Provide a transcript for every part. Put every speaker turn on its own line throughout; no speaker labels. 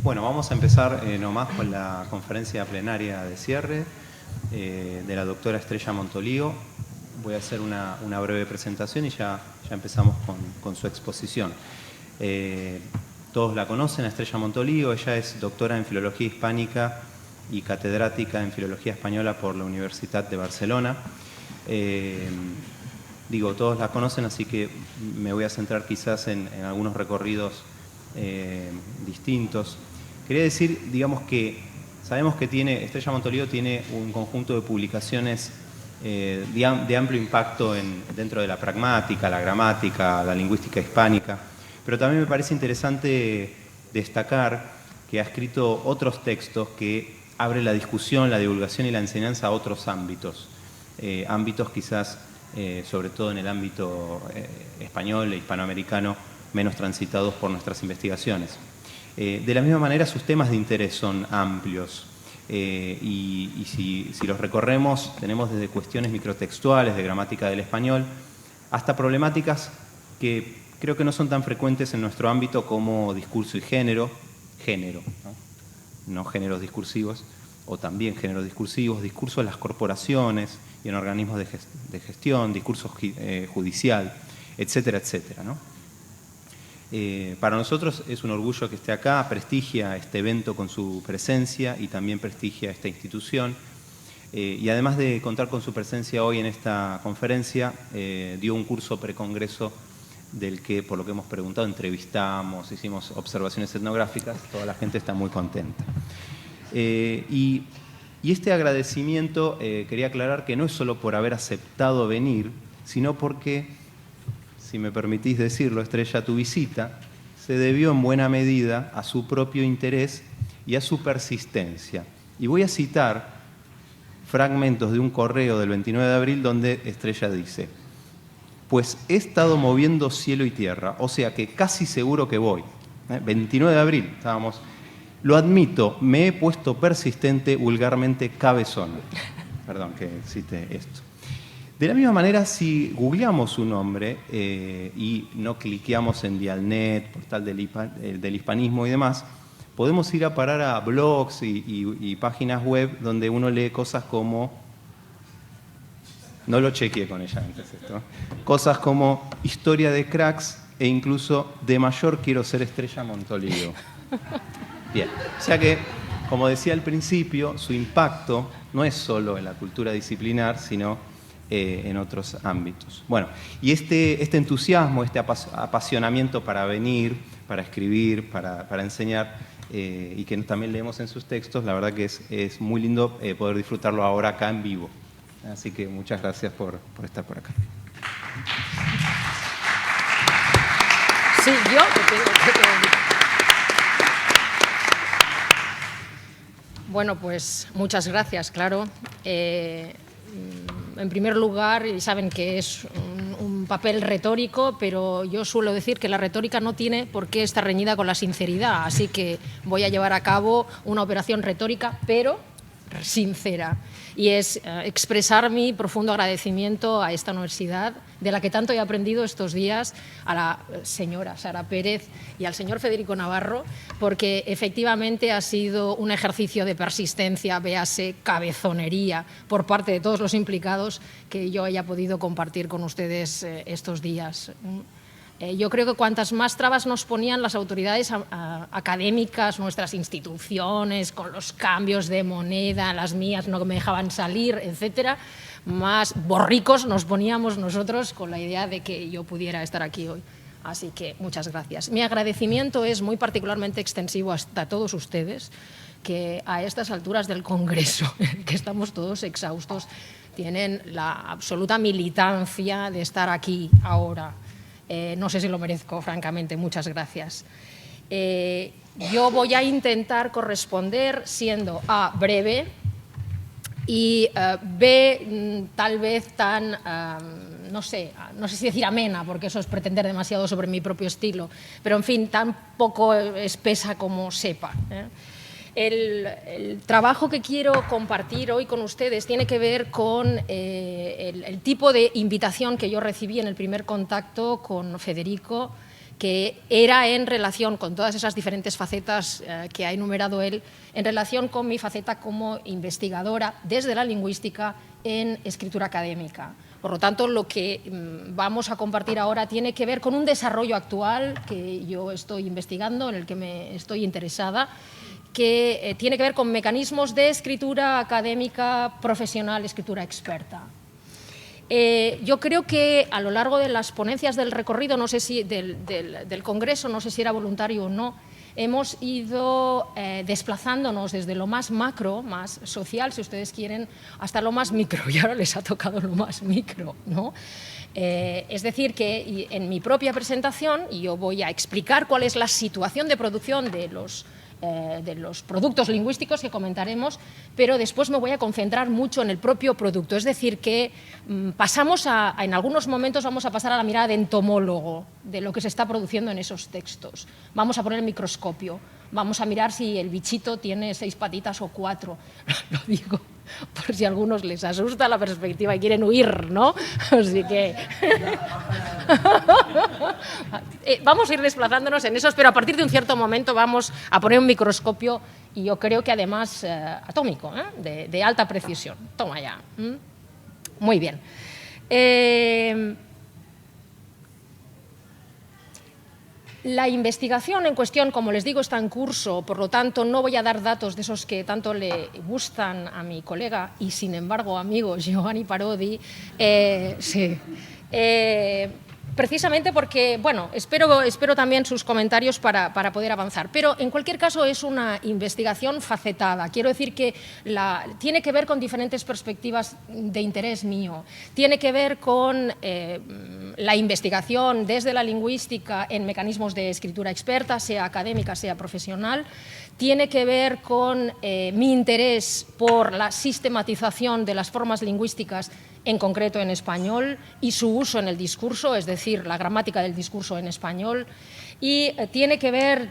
Bueno, vamos a empezar nomás con la conferencia plenaria de cierre de la doctora Estrella Montolío. Voy a hacer una breve presentación y ya empezamos con su exposición. Todos la conocen, a Estrella Montolío. Ella es doctora en Filología Hispánica y catedrática en Filología Española por la Universidad de Barcelona. Todos la conocen, así que me voy a centrar quizás en algunos recorridos distintos. Quería decir, que sabemos que Estrella Montolío tiene un conjunto de publicaciones de amplio impacto dentro de la pragmática, la gramática, la lingüística hispánica, pero también me parece interesante destacar que ha escrito otros textos que abren la discusión, la divulgación y la enseñanza a otros ámbitos, ámbitos quizás, sobre todo en el ámbito español e hispanoamericano, menos transitados por nuestras investigaciones. De la misma manera, sus temas de interés son amplios y si los recorremos, tenemos desde cuestiones microtextuales de gramática del español hasta problemáticas que creo que no son tan frecuentes en nuestro ámbito como discurso y género, no géneros discursivos, o también géneros discursivos, discurso en las corporaciones y en organismos de gestión, discurso judicial, etcétera, etcétera, ¿no? Para nosotros es un orgullo que esté acá, prestigia este evento con su presencia y también prestigia esta institución. Y además de contar con su presencia hoy en esta conferencia, dio un curso precongreso del que, por lo que hemos preguntado, entrevistamos, hicimos observaciones etnográficas, toda la gente está muy contenta. Y este agradecimiento, quería aclarar que no es solo por haber aceptado venir, sino porque, si me permitís decirlo, Estrella, tu visita se debió en buena medida a su propio interés y a su persistencia. Y voy a citar fragmentos de un correo del 29 de abril donde Estrella dice: pues he estado moviendo cielo y tierra, o sea que casi seguro que voy. 29 de abril, estábamos. Lo admito, me he puesto persistente, vulgarmente cabezón. Perdón que cite esto. De la misma manera, si googleamos su nombre y no cliqueamos en Dialnet, portal del hispanismo y demás, podemos ir a parar a blogs y páginas web donde uno lee cosas como, no lo chequeé con ella antes esto, cosas como historia de cracks e incluso de mayor quiero ser Estrella Montolío. Bien, o sea que, como decía al principio, su impacto no es solo en la cultura disciplinar, sino en otros ámbitos. Bueno, y este entusiasmo, este apasionamiento para venir, para escribir, para enseñar, y que también leemos en sus textos, la verdad que es muy lindo poder disfrutarlo ahora acá en vivo. Así que muchas gracias por estar por acá.
Sí, yo te tengo. Bueno, pues muchas gracias, claro. En primer lugar, saben que es un papel retórico, pero yo suelo decir que la retórica no tiene por qué estar reñida con la sinceridad, así que voy a llevar a cabo una operación retórica, pero sincera, y es expresar mi profundo agradecimiento a esta universidad, de la que tanto he aprendido estos días, a la señora Sara Pérez y al señor Federico Navarro, porque efectivamente ha sido un ejercicio de persistencia, véase cabezonería, por parte de todos los implicados, que yo haya podido compartir con ustedes estos días. Yo creo que cuantas más trabas nos ponían las autoridades académicas, nuestras instituciones, con los cambios de moneda, las mías no me dejaban salir, etcétera, más borricos nos poníamos nosotros con la idea de que yo pudiera estar aquí hoy. Así que muchas gracias. Mi agradecimiento es muy particularmente extensivo hasta todos ustedes, que a estas alturas del Congreso, que estamos todos exhaustos, tienen la absoluta militancia de estar aquí ahora. No sé si lo merezco, francamente. Muchas gracias. Yo voy a intentar corresponder siendo A, breve, y B, tal vez tan, no sé si decir amena, porque eso es pretender demasiado sobre mi propio estilo, pero en fin, tan poco espesa como sepa. El trabajo que quiero compartir hoy con ustedes tiene que ver con el tipo de invitación que yo recibí en el primer contacto con Federico, que era en relación con todas esas diferentes facetas que ha enumerado él, en relación con mi faceta como investigadora desde la lingüística en escritura académica. Por lo tanto, lo que vamos a compartir ahora tiene que ver con un desarrollo actual que yo estoy investigando, en el que me estoy interesada, que tiene que ver con mecanismos de escritura académica profesional, escritura experta. Yo creo que a lo largo de las ponencias del recorrido, no sé si del Congreso, no sé si era voluntario o no, hemos ido desplazándonos desde lo más macro, más social, si ustedes quieren, hasta lo más micro, y ahora les ha tocado lo más micro, ¿no? Es decir, que en mi propia presentación yo voy a explicar cuál es la situación de producción de los productos lingüísticos que comentaremos, pero después me voy a concentrar mucho en el propio producto. Es decir, que en algunos momentos vamos a pasar a la mirada de entomólogo de lo que se está produciendo en esos textos. Vamos a poner el microscopio, vamos a mirar si el bichito tiene 6 patitas o 4. Lo digo por si a algunos les asusta la perspectiva y quieren huir, ¿no? Así que vamos a ir desplazándonos en esos, pero a partir de un cierto momento vamos a poner un microscopio, y yo creo que además atómico, de alta precisión. Toma ya. Muy bien. La investigación en cuestión, como les digo, está en curso, por lo tanto no voy a dar datos de esos que tanto le gustan a mi colega y, sin embargo, amigo Giovanni Parodi. Sí. Precisamente porque, bueno, espero también sus comentarios para poder avanzar. Pero, en cualquier caso, es una investigación facetada. Quiero decir que tiene que ver con diferentes perspectivas de interés mío. Tiene que ver con la investigación desde la lingüística en mecanismos de escritura experta, sea académica, sea profesional. Tiene que ver con mi interés por la sistematización de las formas lingüísticas, en concreto en español, y su uso en el discurso, es decir, la gramática del discurso en español. Y tiene que ver,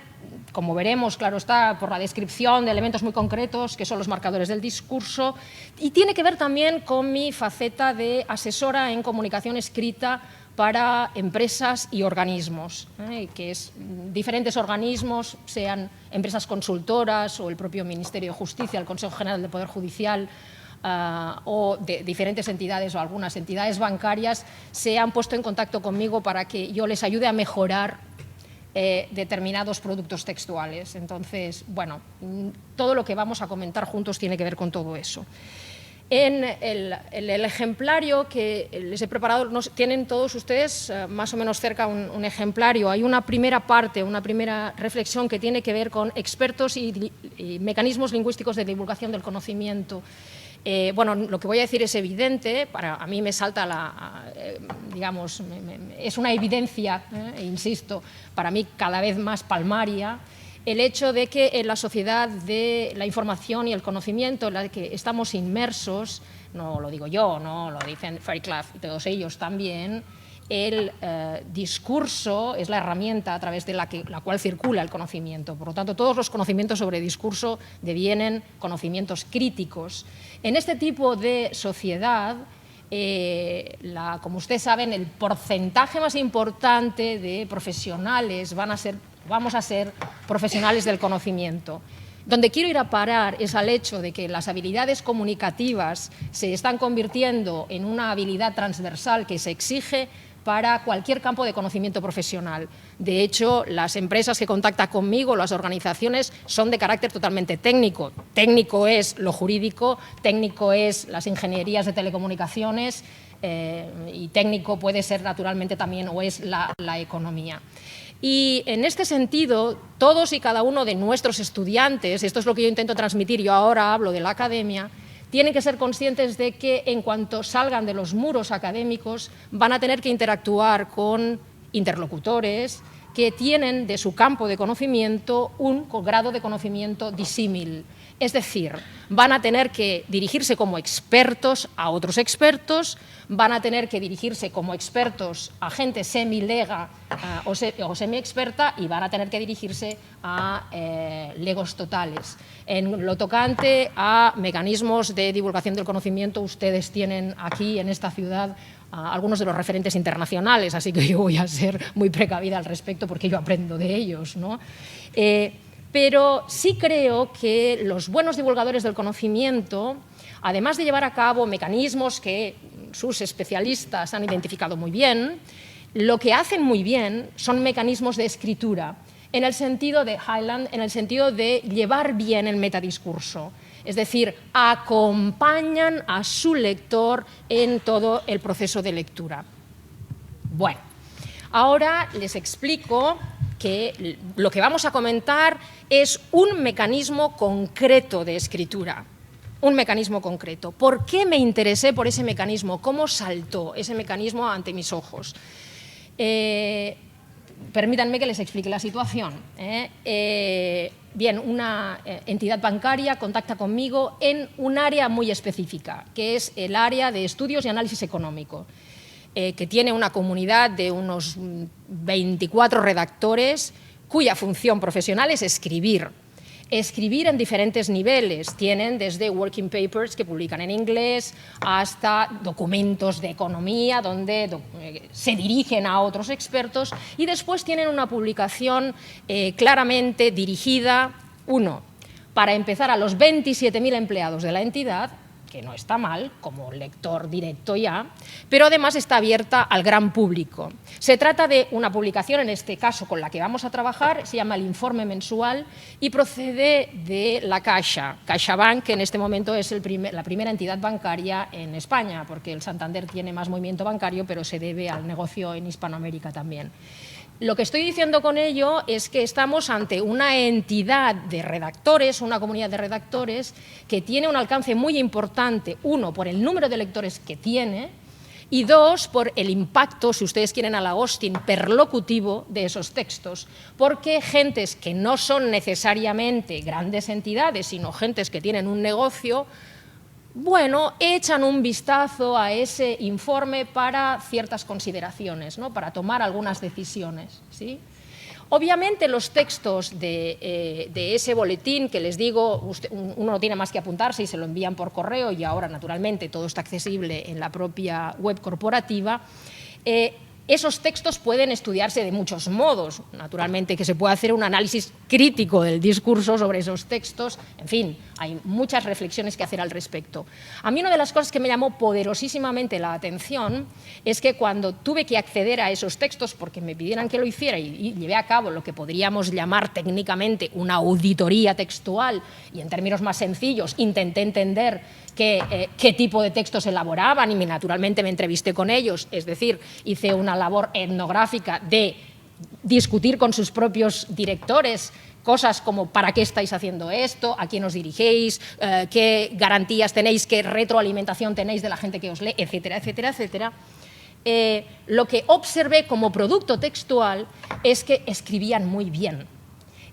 como veremos, claro está, por la descripción de elementos muy concretos, que son los marcadores del discurso, y tiene que ver también con mi faceta de asesora en comunicación escrita para empresas y organismos, que es diferentes organismos, sean empresas consultoras o el propio Ministerio de Justicia, el Consejo General del Poder Judicial, o de diferentes entidades o algunas entidades bancarias, se han puesto en contacto conmigo para que yo les ayude a mejorar determinados productos textuales. Entonces, bueno, todo lo que vamos a comentar juntos tiene que ver con todo eso. En el ejemplario que les he preparado, tienen todos ustedes más o menos cerca un ejemplario. Hay una primera parte, una primera reflexión que tiene que ver con expertos y mecanismos lingüísticos de divulgación del conocimiento. Bueno, lo que voy a decir es evidente, a mí me salta digamos, es una evidencia, insisto, para mí cada vez más palmaria, el hecho de que en la sociedad de la información y el conocimiento en la que estamos inmersos, no lo digo yo, no lo dicen Fairclough y todos ellos también, el discurso es la herramienta a través de la cual circula el conocimiento. Por lo tanto, todos los conocimientos sobre discurso devienen conocimientos críticos. En este tipo de sociedad, como ustedes saben, el porcentaje más importante de profesionales vamos a ser profesionales del conocimiento. Donde quiero ir a parar es al hecho de que las habilidades comunicativas se están convirtiendo en una habilidad transversal que se exige para cualquier campo de conocimiento profesional. De hecho, las empresas que contactan conmigo, las organizaciones, son de carácter totalmente técnico. Técnico es lo jurídico, técnico es las ingenierías de telecomunicaciones y técnico puede ser naturalmente también o es la economía. Y en este sentido, todos y cada uno de nuestros estudiantes, esto es lo que yo intento transmitir, yo ahora hablo de la academia, tienen que ser conscientes de que en cuanto salgan de los muros académicos van a tener que interactuar con interlocutores que tienen de su campo de conocimiento un grado de conocimiento disímil. Es decir, van a tener que dirigirse como expertos a otros expertos, van a tener que dirigirse como expertos a gente semilega o semi-experta y van a tener que dirigirse a legos totales. En lo tocante a mecanismos de divulgación del conocimiento, ustedes tienen aquí en esta ciudad algunos de los referentes internacionales, así que yo voy a ser muy precavida al respecto porque yo aprendo de ellos, ¿no? Pero sí creo que los buenos divulgadores del conocimiento, además de llevar a cabo mecanismos que sus especialistas han identificado muy bien, lo que hacen muy bien son mecanismos de escritura, en el sentido de Hyland, en el sentido de llevar bien el metadiscurso. Es decir, acompañan a su lector en todo el proceso de lectura. Bueno, ahora les explico que lo que vamos a comentar es un mecanismo concreto de escritura. Un mecanismo concreto. ¿Por qué me interesé por ese mecanismo? ¿Cómo saltó ese mecanismo ante mis ojos? Permítanme que les explique la situación. Bien, una entidad bancaria contacta conmigo en un área muy específica, que es el área de estudios y análisis económico, que tiene una comunidad de unos 24 redactores cuya función profesional es escribir. Escribir en diferentes niveles. Tienen desde working papers que publican en inglés hasta documentos de economía donde se dirigen a otros expertos y después tienen una publicación claramente dirigida, para empezar a los 27.000 empleados de la entidad, que no está mal como lector directo ya, pero además está abierta al gran público. Se trata de una publicación, en este caso con la que vamos a trabajar, se llama el Informe Mensual y procede de la Caixa, CaixaBank, que en este momento es la primera entidad bancaria en España, porque el Santander tiene más movimiento bancario, pero se debe al negocio en Hispanoamérica también. Lo que estoy diciendo con ello es que estamos ante una entidad de redactores, una comunidad de redactores que tiene un alcance muy importante, uno, por el número de lectores que tiene y dos, por el impacto, si ustedes quieren a la Austin, perlocutivo de esos textos, porque gentes que no son necesariamente grandes entidades, sino gentes que tienen un negocio, bueno, echan un vistazo a ese informe para ciertas consideraciones, ¿no? Para tomar algunas decisiones, ¿sí? Obviamente los textos de ese boletín que les digo, uno no tiene más que apuntarse y se lo envían por correo y ahora naturalmente todo está accesible en la propia web corporativa. Esos textos pueden estudiarse de muchos modos, naturalmente que se puede hacer un análisis crítico del discurso sobre esos textos, en fin, hay muchas reflexiones que hacer al respecto. A mí una de las cosas que me llamó poderosísimamente la atención es que cuando tuve que acceder a esos textos porque me pidieran que lo hiciera y llevé a cabo lo que podríamos llamar técnicamente una auditoría textual y en términos más sencillos intenté entender qué tipo de textos elaboraban y naturalmente me entrevisté con ellos, es decir, hice una labor etnográfica de discutir con sus propios directores cosas como ¿para qué estáis haciendo esto? ¿A quién os dirigéis? ¿Qué garantías tenéis? ¿Qué retroalimentación tenéis de la gente que os lee? Etcétera, etcétera, etcétera. Lo que observé como producto textual es que escribían muy bien.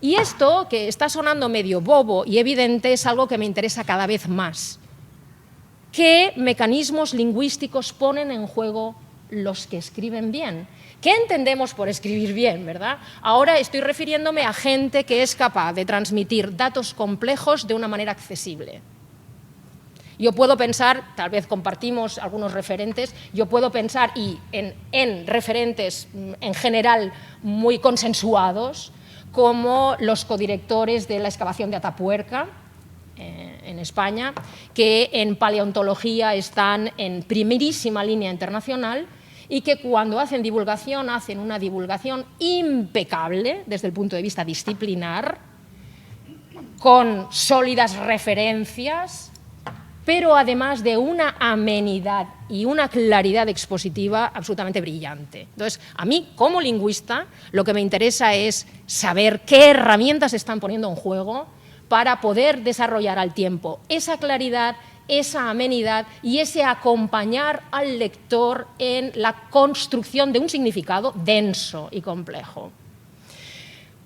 Y esto, que está sonando medio bobo y evidente, es algo que me interesa cada vez más. ¿Qué mecanismos lingüísticos ponen en juego los que escriben bien? ¿Qué entendemos por escribir bien, verdad? Ahora estoy refiriéndome a gente que es capaz de transmitir datos complejos de una manera accesible. Yo puedo pensar, tal vez compartimos algunos referentes, yo puedo pensar en referentes en general muy consensuados, como los codirectores de la excavación de Atapuerca, en España, que en paleontología están en primerísima línea internacional y que cuando hacen una divulgación impecable desde el punto de vista disciplinar, con sólidas referencias, pero además de una amenidad y una claridad expositiva absolutamente brillante. Entonces, a mí, como lingüista, lo que me interesa es saber qué herramientas están poniendo en juego para poder desarrollar al tiempo esa claridad, esa amenidad y ese acompañar al lector en la construcción de un significado denso y complejo.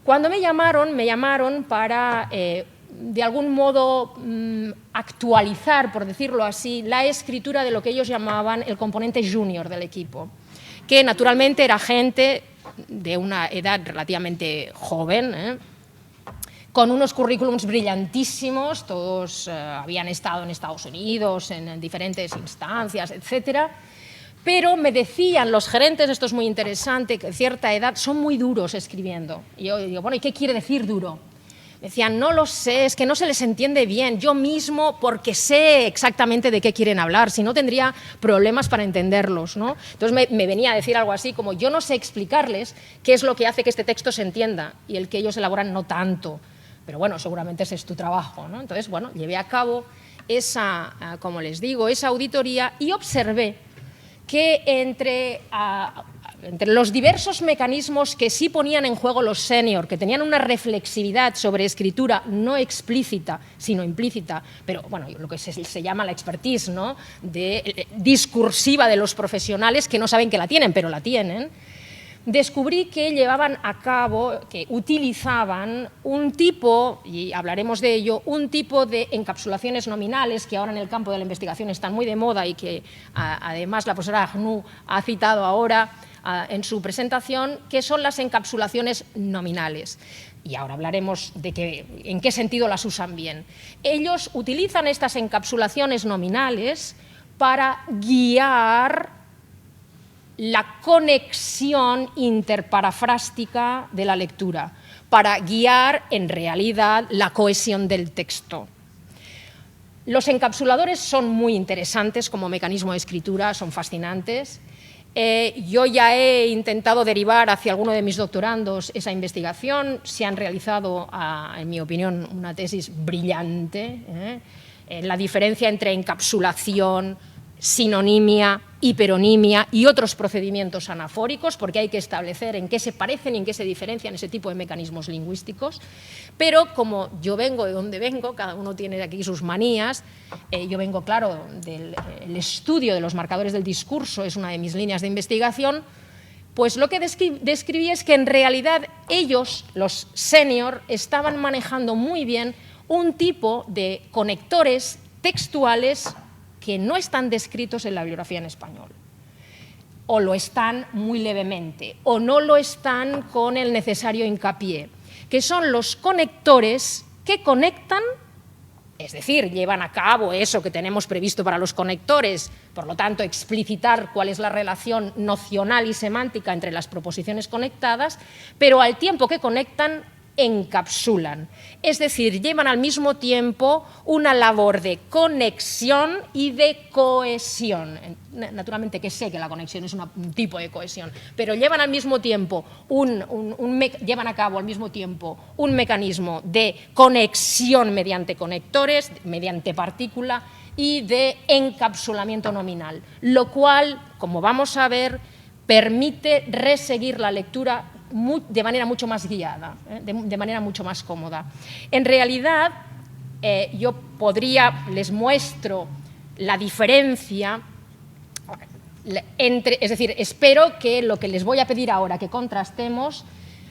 Cuando me llamaron para, de algún modo, actualizar, por decirlo así, la escritura de lo que ellos llamaban el componente junior del equipo, que naturalmente era gente de una edad relativamente joven, con unos currículums brillantísimos, todos habían estado en Estados Unidos, en diferentes instancias, etcétera, Pero me decían los gerentes, esto es muy interesante, que a cierta edad son muy duros escribiendo. Y yo digo, bueno, ¿y qué quiere decir duro? Me decían, no lo sé, es que no se les entiende bien, yo mismo, porque sé exactamente de qué quieren hablar, si no tendría problemas para entenderlos, ¿no? Entonces me venía a decir algo así como, yo no sé explicarles qué es lo que hace que este texto se entienda, y el que ellos elaboran no tanto. Pero bueno, seguramente ese es tu trabajo, ¿no? Entonces, bueno, llevé a cabo esa, como les digo, esa auditoría y observé que entre los diversos mecanismos que sí ponían en juego los senior, que tenían una reflexividad sobre escritura no explícita, sino implícita, pero bueno, lo que se llama la expertise, ¿no?, discursiva de los profesionales que no saben que la tienen, pero la tienen, descubrí que llevaban a cabo, que utilizaban un tipo, y hablaremos de ello, un tipo de encapsulaciones nominales que ahora en el campo de la investigación están muy de moda y que además la profesora Agnew ha citado ahora en su presentación, que son las encapsulaciones nominales. Y ahora hablaremos de en qué sentido las usan bien. Ellos utilizan estas encapsulaciones nominales para guiar la conexión interparafrástica de la lectura, para guiar en realidad la cohesión del texto. Los encapsuladores son muy interesantes como mecanismo de escritura, son fascinantes. Yo ya he intentado derivar hacia alguno de mis doctorandos esa investigación. Se han realizado, en mi opinión, una tesis brillante. La diferencia entre encapsulación, sinonimia, hiperonimia y otros procedimientos anafóricos, porque hay que establecer en qué se parecen y en qué se diferencian ese tipo de mecanismos lingüísticos. Pero como yo vengo de donde vengo, cada uno tiene aquí sus manías, yo vengo, claro, del estudio de los marcadores del discurso, es una de mis líneas de investigación, pues lo que describí es que en realidad ellos, los senior, estaban manejando muy bien un tipo de conectores textuales que no están descritos en la bibliografía en español, o lo están muy levemente, o no lo están con el necesario hincapié, que son los conectores que conectan, es decir, llevan a cabo eso que tenemos previsto para los conectores, por lo tanto, explicitar cuál es la relación nocional y semántica entre las proposiciones conectadas, pero al tiempo que conectan, encapsulan, es decir, llevan al mismo tiempo una labor de conexión y de cohesión. Naturalmente que sé que la conexión es un tipo de cohesión, pero llevan al mismo tiempo llevan a cabo al mismo tiempo un mecanismo de conexión mediante conectores, mediante partícula y de encapsulamiento nominal, lo cual, como vamos a ver, permite reseguir la lectura de manera mucho más guiada, de manera mucho más cómoda. En realidad, yo les muestro la diferencia es decir, espero que lo que les voy a pedir ahora que contrastemos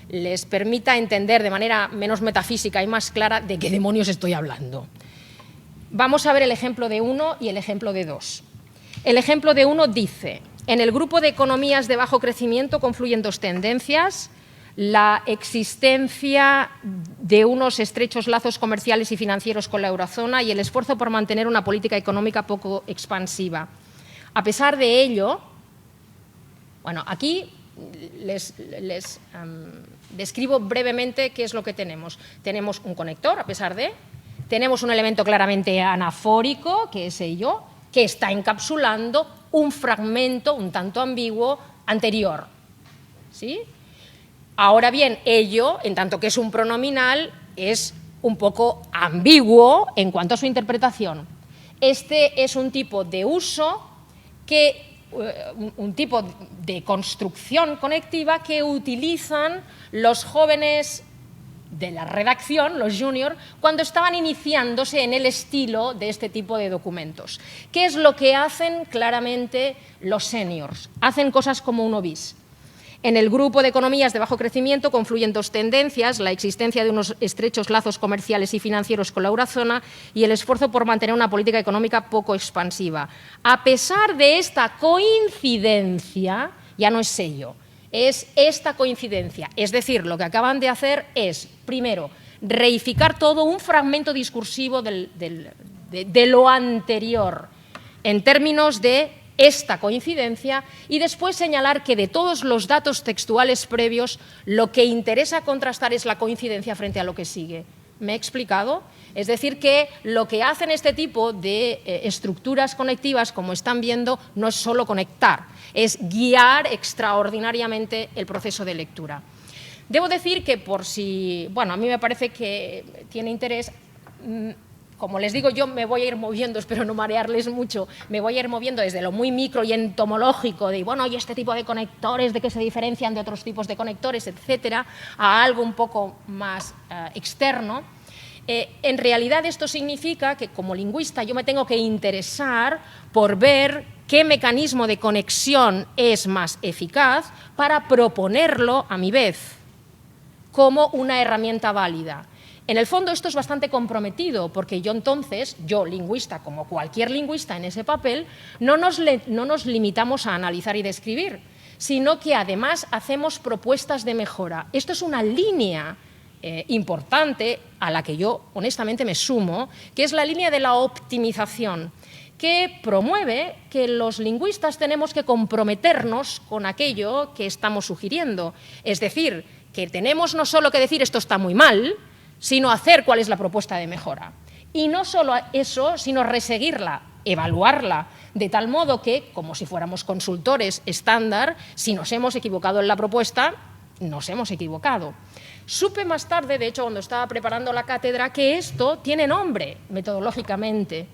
les permita entender de manera menos metafísica y más clara de qué demonios estoy hablando. Vamos a ver el ejemplo de 1 y el ejemplo de 2. El ejemplo de 1 dice: en el grupo de economías de bajo crecimiento confluyen dos tendencias: la existencia de unos estrechos lazos comerciales y financieros con la eurozona y el esfuerzo por mantener una política económica poco expansiva. A pesar de ello, bueno, aquí les describo brevemente qué es lo que tenemos. Tenemos un conector, a pesar de, tenemos un elemento claramente anafórico, que es ello, que está encapsulando un fragmento un tanto ambiguo anterior. ¿Sí? Ahora bien, ello, en tanto que es un pronominal, es un poco ambiguo en cuanto a su interpretación. Este es un tipo de uso, un tipo de construcción conectiva que utilizan los jóvenes de la redacción, los junior, cuando estaban iniciándose en el estilo de este tipo de documentos. ¿Qué es lo que hacen claramente los seniors? Hacen cosas como 1 bis. En el grupo de economías de bajo crecimiento confluyen dos tendencias: la existencia de unos estrechos lazos comerciales y financieros con la eurozona y el esfuerzo por mantener una política económica poco expansiva. A pesar de esta coincidencia, ya no es sello, es esta coincidencia. Es decir, lo que acaban de hacer es, primero, reificar todo un fragmento discursivo de lo anterior en términos de esta coincidencia y después señalar que de todos los datos textuales previos lo que interesa contrastar es la coincidencia frente a lo que sigue. ¿Me he explicado? Es decir, que lo que hacen este tipo de estructuras conectivas, como están viendo, no es solo conectar, es guiar extraordinariamente el proceso de lectura. Debo decir que por si, bueno, a mí me parece que tiene interés, como les digo, yo me voy a ir moviendo, espero no marearles mucho, me voy a ir moviendo desde lo muy micro y entomológico de, bueno, y este tipo de conectores, de qué se diferencian de otros tipos de conectores, etcétera, a algo un poco más externo. En realidad esto significa que como lingüista yo me tengo que interesar por ver qué mecanismo de conexión es más eficaz para proponerlo a mi vez como una herramienta válida. En el fondo esto es bastante comprometido porque yo entonces, yo lingüista como cualquier lingüista en ese papel, no nos limitamos a analizar y describir, sino que además hacemos propuestas de mejora. Esto es una línea importante a la que yo honestamente me sumo, que es la línea de la optimización, que promueve que los lingüistas tenemos que comprometernos con aquello que estamos sugiriendo. Es decir, que tenemos no solo que decir esto está muy mal, sino hacer cuál es la propuesta de mejora. Y no solo eso, sino reseguirla, evaluarla, de tal modo que, como si fuéramos consultores estándar, si nos hemos equivocado en la propuesta, nos hemos equivocado. Supe más tarde, de hecho, cuando estaba preparando la cátedra, que esto tiene nombre metodológicamente.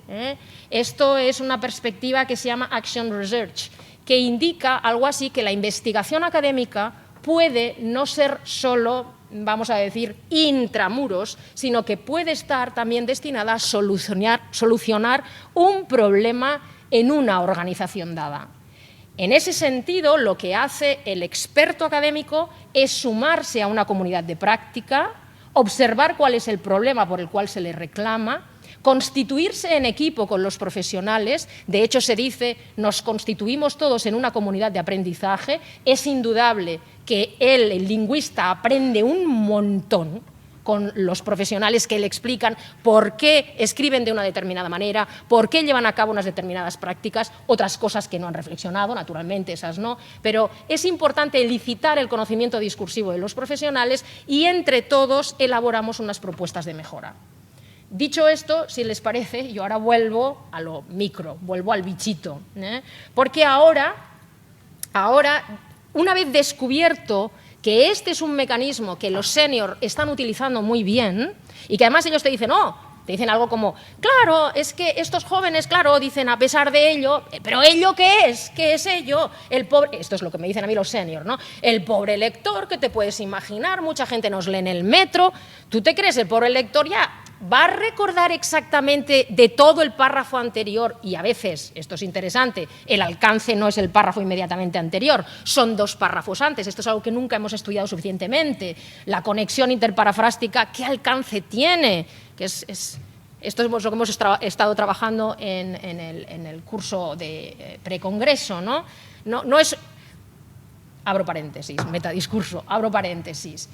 Esto es una perspectiva que se llama Action Research, que indica algo así que la investigación académica puede no ser solo, vamos a decir, intramuros, sino que puede estar también destinada a solucionar un problema en una organización dada. En ese sentido, lo que hace el experto académico es sumarse a una comunidad de práctica, observar cuál es el problema por el cual se le reclama, constituirse en equipo con los profesionales. De hecho, se dice, nos constituimos todos en una comunidad de aprendizaje. Es indudable que el lingüista aprende un montón con los profesionales que le explican por qué escriben de una determinada manera, por qué llevan a cabo unas determinadas prácticas, otras cosas que no han reflexionado, naturalmente esas no, pero es importante elicitar el conocimiento discursivo de los profesionales y entre todos elaboramos unas propuestas de mejora. Dicho esto, si les parece, yo ahora vuelvo a lo micro, vuelvo al bichito, porque ahora, una vez descubierto que este es un mecanismo que los seniors están utilizando muy bien y que además ellos te dicen, te dicen algo como, claro, es que estos jóvenes, claro, dicen a pesar de ello, pero ¿ello qué es? ¿Qué es ello? El pobre, esto es lo que me dicen a mí los seniors, ¿no? El pobre lector, que te puedes imaginar, mucha gente nos lee en el metro, ¿tú te crees el pobre lector ya va a recordar exactamente de todo el párrafo anterior? Y a veces, esto es interesante, el alcance no es el párrafo inmediatamente anterior, son 2 párrafos antes. Esto es algo que nunca hemos estudiado suficientemente. La conexión interparafrástica, ¿qué alcance tiene? Que esto es lo que hemos estado trabajando en el curso de precongreso, ¿no? No es, abro paréntesis, metadiscurso, abro paréntesis.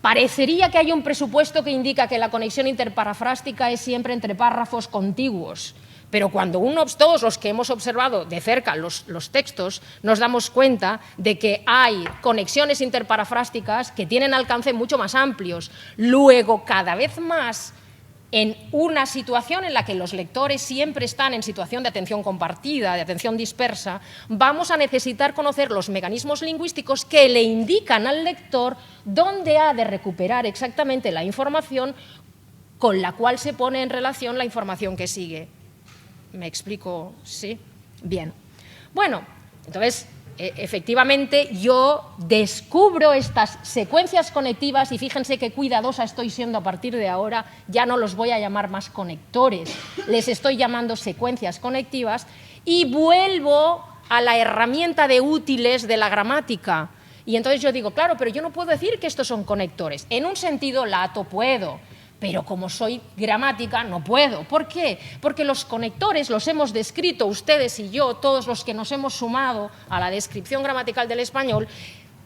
Parecería que hay un presupuesto que indica que la conexión interparafrástica es siempre entre párrafos contiguos, pero cuando todos los que hemos observado de cerca los textos nos damos cuenta de que hay conexiones interparafrásticas que tienen alcance mucho más amplios. Luego, cada vez más, en una situación en la que los lectores siempre están en situación de atención compartida, de atención dispersa, vamos a necesitar conocer los mecanismos lingüísticos que le indican al lector dónde ha de recuperar exactamente la información con la cual se pone en relación la información que sigue. ¿Me explico? ¿Sí? Bien. Bueno, entonces, efectivamente, yo descubro estas secuencias conectivas y fíjense qué cuidadosa estoy siendo a partir de ahora, ya no los voy a llamar más conectores, les estoy llamando secuencias conectivas y vuelvo a la herramienta de útiles de la gramática. Y entonces yo digo, claro, pero yo no puedo decir que estos son conectores. En un sentido lato puedo, pero como soy gramática no puedo. ¿Por qué? Porque los conectores los hemos descrito ustedes y yo, todos los que nos hemos sumado a la descripción gramatical del español,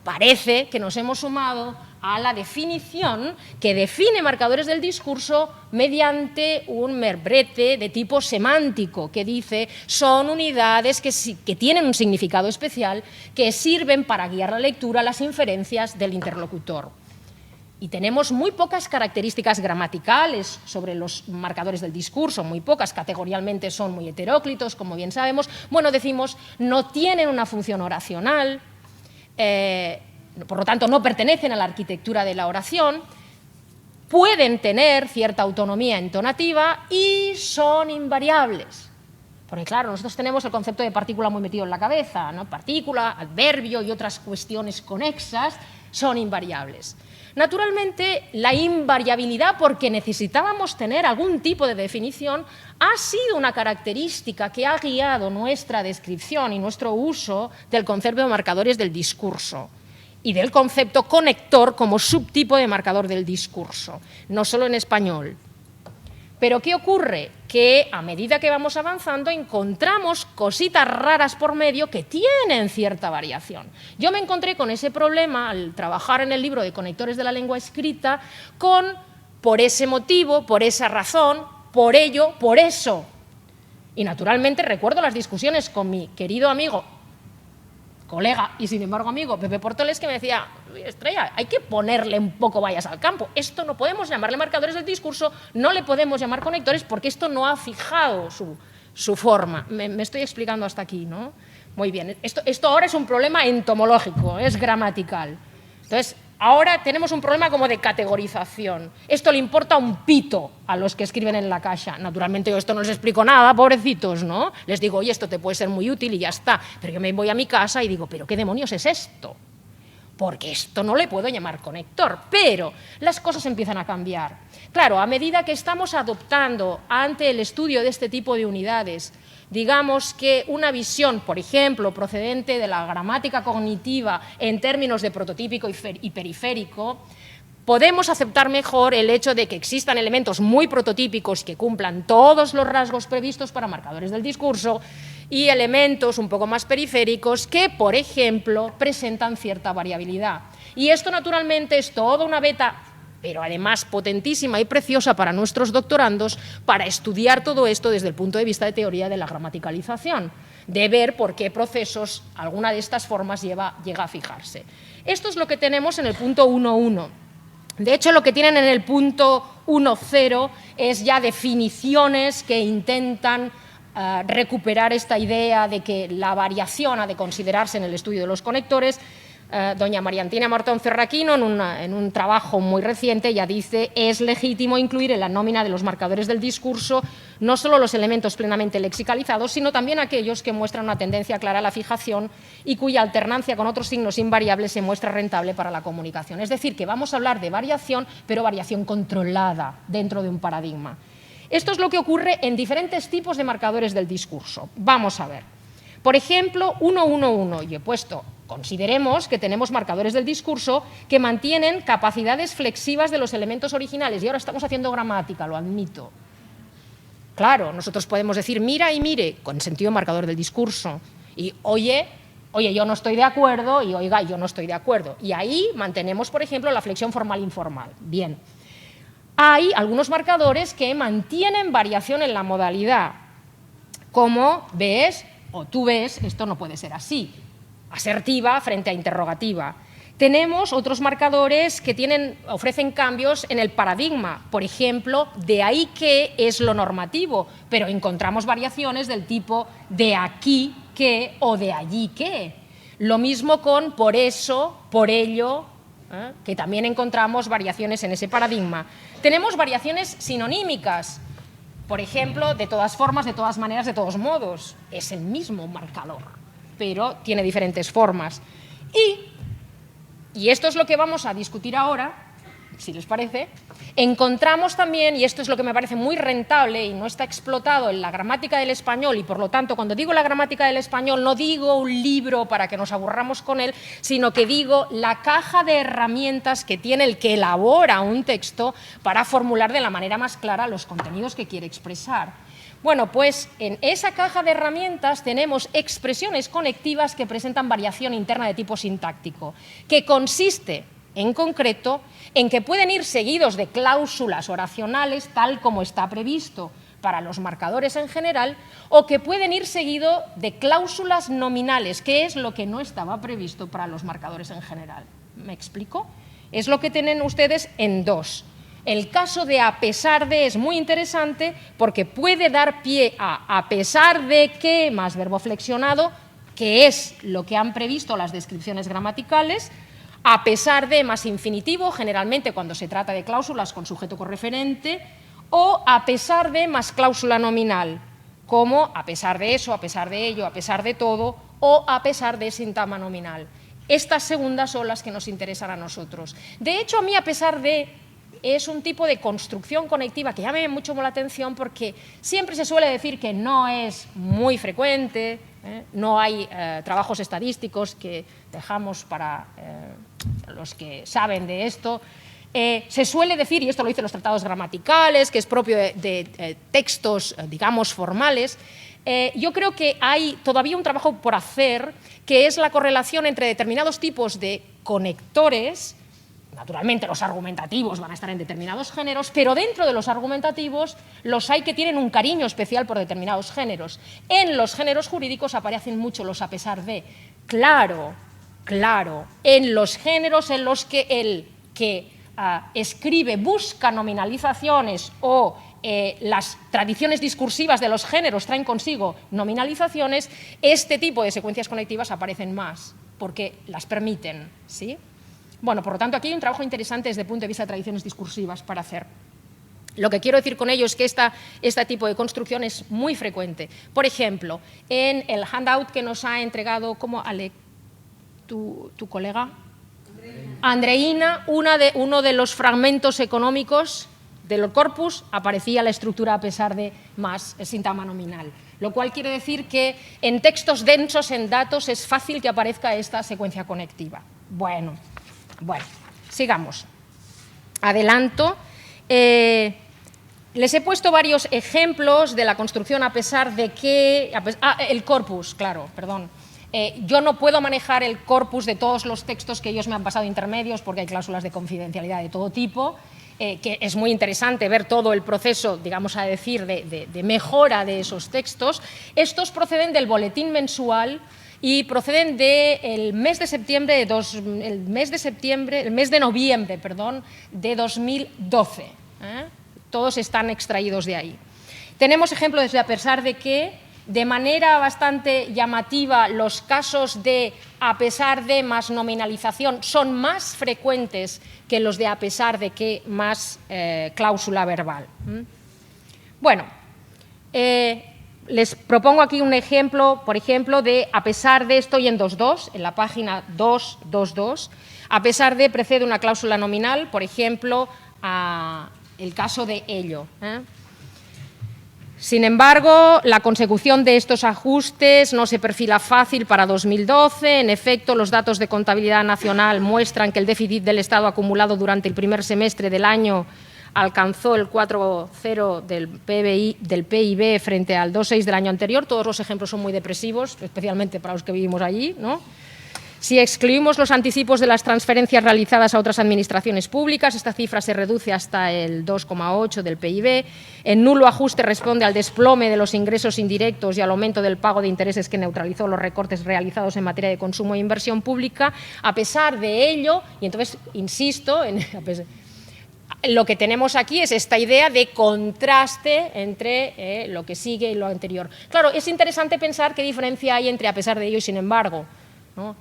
parece que nos hemos sumado a la definición que define marcadores del discurso mediante un membrete de tipo semántico que dice son unidades que tienen un significado especial que sirven para guiar la lectura, las inferencias del interlocutor. Y tenemos muy pocas características gramaticales sobre los marcadores del discurso, muy pocas, categorialmente son muy heteróclitos, como bien sabemos. Bueno, decimos, no tienen una función oracional, por lo tanto, no pertenecen a la arquitectura de la oración, pueden tener cierta autonomía entonativa y son invariables. Porque, claro, nosotros tenemos el concepto de partícula muy metido en la cabeza, ¿no? Partícula, adverbio y otras cuestiones conexas son invariables. Naturalmente, la invariabilidad, porque necesitábamos tener algún tipo de definición, ha sido una característica que ha guiado nuestra descripción y nuestro uso del concepto de marcadores del discurso y del concepto conector como subtipo de marcador del discurso, no solo en español. Pero ¿qué ocurre? Que a medida que vamos avanzando encontramos cositas raras por medio que tienen cierta variación. Yo me encontré con ese problema al trabajar en el libro de Conectores de la Lengua Escrita por ese motivo, por esa razón, por ello, por eso. Y naturalmente recuerdo las discusiones con mi querido amigo, colega y sin embargo amigo Pepe Portoles, que me decía, Estrella, hay que ponerle un poco vallas al campo, esto no podemos llamarle marcadores del discurso, no le podemos llamar conectores porque esto no ha fijado su forma. Me estoy explicando hasta aquí, ¿no? Muy bien, esto ahora es un problema entomológico, es gramatical. Entonces, ahora tenemos un problema como de categorización. Esto le importa un pito a los que escriben en la Caixa. Naturalmente yo esto no les explico nada, pobrecitos, ¿no? Les digo, oye, esto te puede ser muy útil y ya está. Pero yo me voy a mi casa y digo, ¿pero qué demonios es esto? Porque esto no le puedo llamar conector. Pero las cosas empiezan a cambiar. Claro, a medida que estamos adoptando ante el estudio de este tipo de unidades, digamos que una visión, por ejemplo, procedente de la gramática cognitiva en términos de prototípico y periférico, podemos aceptar mejor el hecho de que existan elementos muy prototípicos que cumplan todos los rasgos previstos para marcadores del discurso y elementos un poco más periféricos que, por ejemplo, presentan cierta variabilidad. Y esto, naturalmente, es toda una beta, pero además potentísima y preciosa para nuestros doctorandos, para estudiar todo esto desde el punto de vista de teoría de la gramaticalización, de ver por qué procesos alguna de estas formas llega a fijarse. Esto es lo que tenemos en el punto 1.1. De hecho, lo que tienen en el punto 1.0 es ya definiciones que intentan recuperar esta idea de que la variación ha de considerarse en el estudio de los conectores. Doña María Antonia Martón Ferraquino, en un trabajo muy reciente, ya dice es legítimo incluir en la nómina de los marcadores del discurso no solo los elementos plenamente lexicalizados, sino también aquellos que muestran una tendencia clara a la fijación y cuya alternancia con otros signos invariables se muestra rentable para la comunicación. Es decir, que vamos a hablar de variación, pero variación controlada dentro de un paradigma. Esto es lo que ocurre en diferentes tipos de marcadores del discurso. Vamos a ver. Por ejemplo, 1.1.1, y he puesto, consideremos que tenemos marcadores del discurso que mantienen capacidades flexivas de los elementos originales. Y ahora estamos haciendo gramática, lo admito. Claro, nosotros podemos decir mira y mire, con sentido marcador del discurso. Y oye, yo no estoy de acuerdo, y oiga, yo no estoy de acuerdo. Y ahí mantenemos, por ejemplo, la flexión formal-informal. Bien. Hay algunos marcadores que mantienen variación en la modalidad, como ves o tú ves, esto no puede ser así, asertiva frente a interrogativa. Tenemos otros marcadores que ofrecen cambios en el paradigma, por ejemplo, de ahí que es lo normativo, pero encontramos variaciones del tipo de aquí que o de allí que. Lo mismo con por eso, por ello, que también encontramos variaciones en ese paradigma. Tenemos variaciones sinonímicas, por ejemplo, de todas formas, de todas maneras, de todos modos. Es el mismo marcador, pero tiene diferentes formas. Y esto es lo que vamos a discutir ahora, si les parece. Encontramos también, y esto es lo que me parece muy rentable y no está explotado en la gramática del español, y por lo tanto, cuando digo la gramática del español, no digo un libro para que nos aburramos con él, sino que digo la caja de herramientas que tiene el que elabora un texto para formular de la manera más clara los contenidos que quiere expresar. Bueno, pues en esa caja de herramientas tenemos expresiones conectivas que presentan variación interna de tipo sintáctico, que consiste, en concreto, en que pueden ir seguidos de cláusulas oracionales, tal como está previsto para los marcadores en general, o que pueden ir seguido de cláusulas nominales, que es lo que no estaba previsto para los marcadores en general. ¿Me explico? Es lo que tienen ustedes en 2. El caso de a pesar de es muy interesante porque puede dar pie a pesar de que más verbo flexionado, que es lo que han previsto las descripciones gramaticales, a pesar de más infinitivo, generalmente cuando se trata de cláusulas con sujeto correferente, o a pesar de más cláusula nominal, como a pesar de eso, a pesar de ello, a pesar de todo, o a pesar de sintagma nominal. Estas segundas son las que nos interesan a nosotros. De hecho, a mí a pesar de es un tipo de construcción conectiva que llama mucho la atención porque siempre se suele decir que no es muy frecuente, no hay trabajos estadísticos que dejamos para los que saben de esto. Se suele decir, y esto lo dicen los tratados gramaticales, que es propio de textos, digamos, formales. Yo creo que hay todavía un trabajo por hacer, que es la correlación entre determinados tipos de conectores. Naturalmente, los argumentativos van a estar en determinados géneros, pero dentro de los argumentativos los hay que tienen un cariño especial por determinados géneros. En los géneros jurídicos aparecen mucho los a pesar de. Claro, en los géneros en los que el que escribe busca nominalizaciones o las tradiciones discursivas de los géneros traen consigo nominalizaciones, este tipo de secuencias conectivas aparecen más, porque las permiten, ¿sí? Bueno, por lo tanto, aquí hay un trabajo interesante desde el punto de vista de tradiciones discursivas para hacer. Lo que quiero decir con ello es que este tipo de construcción es muy frecuente. Por ejemplo, en el handout que nos ha entregado, ¿cómo, Ale, tu colega? Andreina, uno de los fragmentos económicos del corpus aparecía la estructura a pesar de más el sintagma nominal, lo cual quiere decir que en textos densos en datos es fácil que aparezca esta secuencia conectiva. Bueno, sigamos. Adelanto. Les he puesto varios ejemplos de la construcción a pesar de que... el corpus, claro, perdón. Yo no puedo manejar el corpus de todos los textos que ellos me han pasado intermedios porque hay cláusulas de confidencialidad de todo tipo, que es muy interesante ver todo el proceso, digamos a decir, de mejora de esos textos. Estos proceden del boletín mensual y proceden del mes de noviembre de 2012. Todos están extraídos de ahí. Tenemos ejemplos de a pesar de que, de manera bastante llamativa, los casos de a pesar de más nominalización son más frecuentes que los de a pesar de que más cláusula verbal. Bueno, les propongo aquí un ejemplo, por ejemplo, de a pesar de, estoy en 2.2, en la página 2.2.2, a pesar de precede una cláusula nominal, por ejemplo, el caso de ello. Sin embargo, la consecución de estos ajustes no se perfila fácil para 2012. En efecto, los datos de contabilidad nacional muestran que el déficit del Estado acumulado durante el primer semestre del año alcanzó el 4,0 del PIB frente al 2,6 del año anterior. Todos los ejemplos son muy depresivos, especialmente para los que vivimos allí, ¿no? Si excluimos los anticipos de las transferencias realizadas a otras administraciones públicas, esta cifra se reduce hasta el 2,8 del PIB. El nulo ajuste responde al desplome de los ingresos indirectos y al aumento del pago de intereses que neutralizó los recortes realizados en materia de consumo e inversión pública. A pesar de ello, y entonces insisto, lo que tenemos aquí es esta idea de contraste entre lo que sigue y lo anterior. Claro, es interesante pensar qué diferencia hay entre a pesar de ello y sin embargo, ¿no?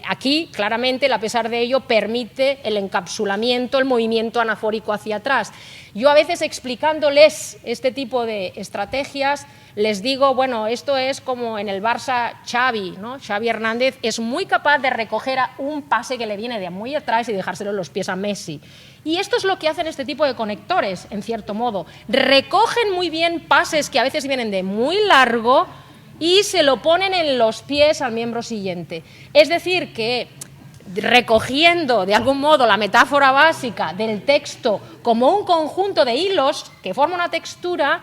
Aquí, claramente, el a pesar de ello permite el encapsulamiento, el movimiento anafórico hacia atrás. Yo a veces explicándoles este tipo de estrategias les digo, bueno, esto es como en el Barça Xavi, ¿no? Xavi Hernández es muy capaz de recoger un pase que le viene de muy atrás y dejárselo en los pies a Messi. Y esto es lo que hacen este tipo de conectores, en cierto modo. Recogen muy bien pases que a veces vienen de muy largo y se lo ponen en los pies al miembro siguiente. Es decir, que recogiendo de algún modo la metáfora básica del texto como un conjunto de hilos que forma una textura,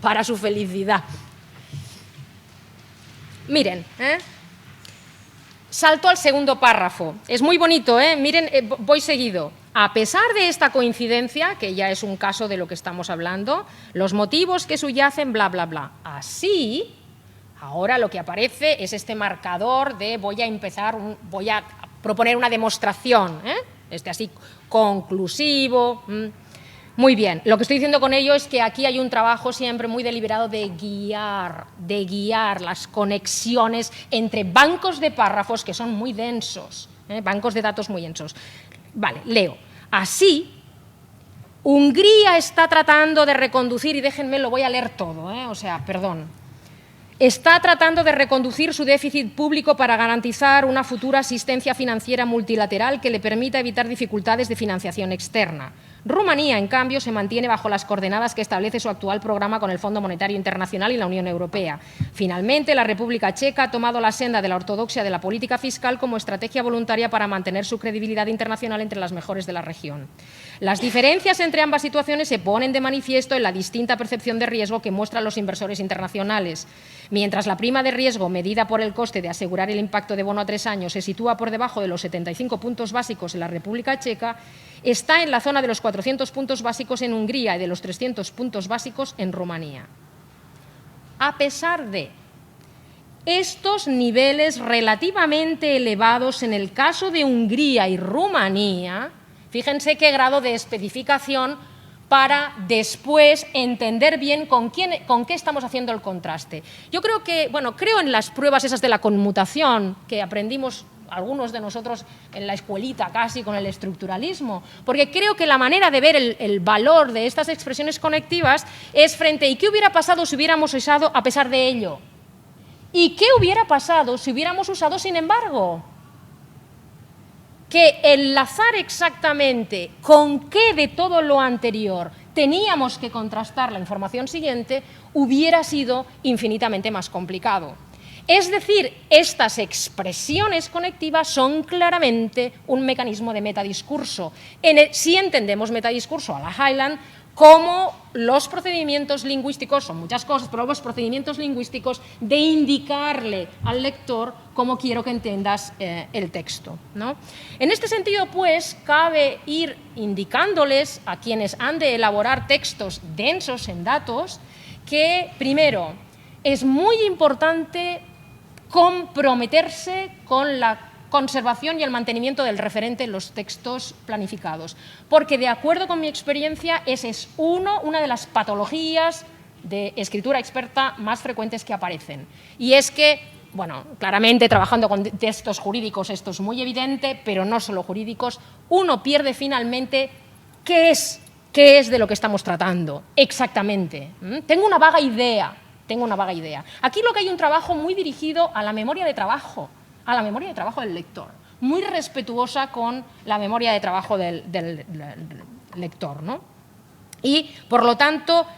para su felicidad. Miren, salto al segundo párrafo. Es muy bonito, miren, voy seguido. A pesar de esta coincidencia, que ya es un caso de lo que estamos hablando, los motivos que subyacen, bla, bla, bla. Así, ahora lo que aparece es este marcador de voy a proponer una demostración, así conclusivo. Muy bien, lo que estoy diciendo con ello es que aquí hay un trabajo siempre muy deliberado de guiar las conexiones entre bancos de párrafos que son muy densos, bancos de datos muy densos. Vale, leo. Así, Hungría está tratando de reconducir, y déjenme, lo voy a leer todo, está tratando de reconducir su déficit público para garantizar una futura asistencia financiera multilateral que le permita evitar dificultades de financiación externa. Rumanía, en cambio, se mantiene bajo las coordenadas que establece su actual programa con el Fondo Monetario Internacional y la Unión Europea. Finalmente, la República Checa ha tomado la senda de la ortodoxia de la política fiscal como estrategia voluntaria para mantener su credibilidad internacional entre las mejores de la región. Las diferencias entre ambas situaciones se ponen de manifiesto en la distinta percepción de riesgo que muestran los inversores internacionales. Mientras la prima de riesgo medida por el coste de asegurar el impacto de bono a 3 años se sitúa por debajo de los 75 puntos básicos en la República Checa, está en la zona de los 400 puntos básicos en Hungría y de los 300 puntos básicos en Rumanía. A pesar de estos niveles relativamente elevados en el caso de Hungría y Rumanía, fíjense qué grado de especificación para después entender bien con qué estamos haciendo el contraste. Yo creo que, creo en las pruebas esas de la conmutación que aprendimos algunos de nosotros en la escuelita casi con el estructuralismo, porque creo que la manera de ver el valor de estas expresiones conectivas es frente ¿y qué hubiera pasado si hubiéramos usado a pesar de ello? ¿Y qué hubiera pasado si hubiéramos usado sin embargo? Que enlazar exactamente con qué de todo lo anterior teníamos que contrastar la información siguiente hubiera sido infinitamente más complicado. Es decir, estas expresiones conectivas son claramente un mecanismo de metadiscurso. Si entendemos metadiscurso a la Hyland como los procedimientos lingüísticos, son muchas cosas, pero los procedimientos lingüísticos de indicarle al lector cómo quiero que entiendas el texto, ¿no? En este sentido, pues, cabe ir indicándoles a quienes han de elaborar textos densos en datos que, primero, es muy importante comprometerse con la conservación y el mantenimiento del referente en los textos planificados, porque de acuerdo con mi experiencia, esa es una de las patologías de escritura experta más frecuentes que aparecen. Y es que, claramente trabajando con textos jurídicos esto es muy evidente, pero no solo jurídicos, uno pierde finalmente qué es de lo que estamos tratando exactamente. Tengo una vaga idea. Aquí lo que hay un trabajo muy dirigido a la memoria de trabajo, del lector, muy respetuosa con la memoria de trabajo del lector, ¿no? Y, por lo tanto,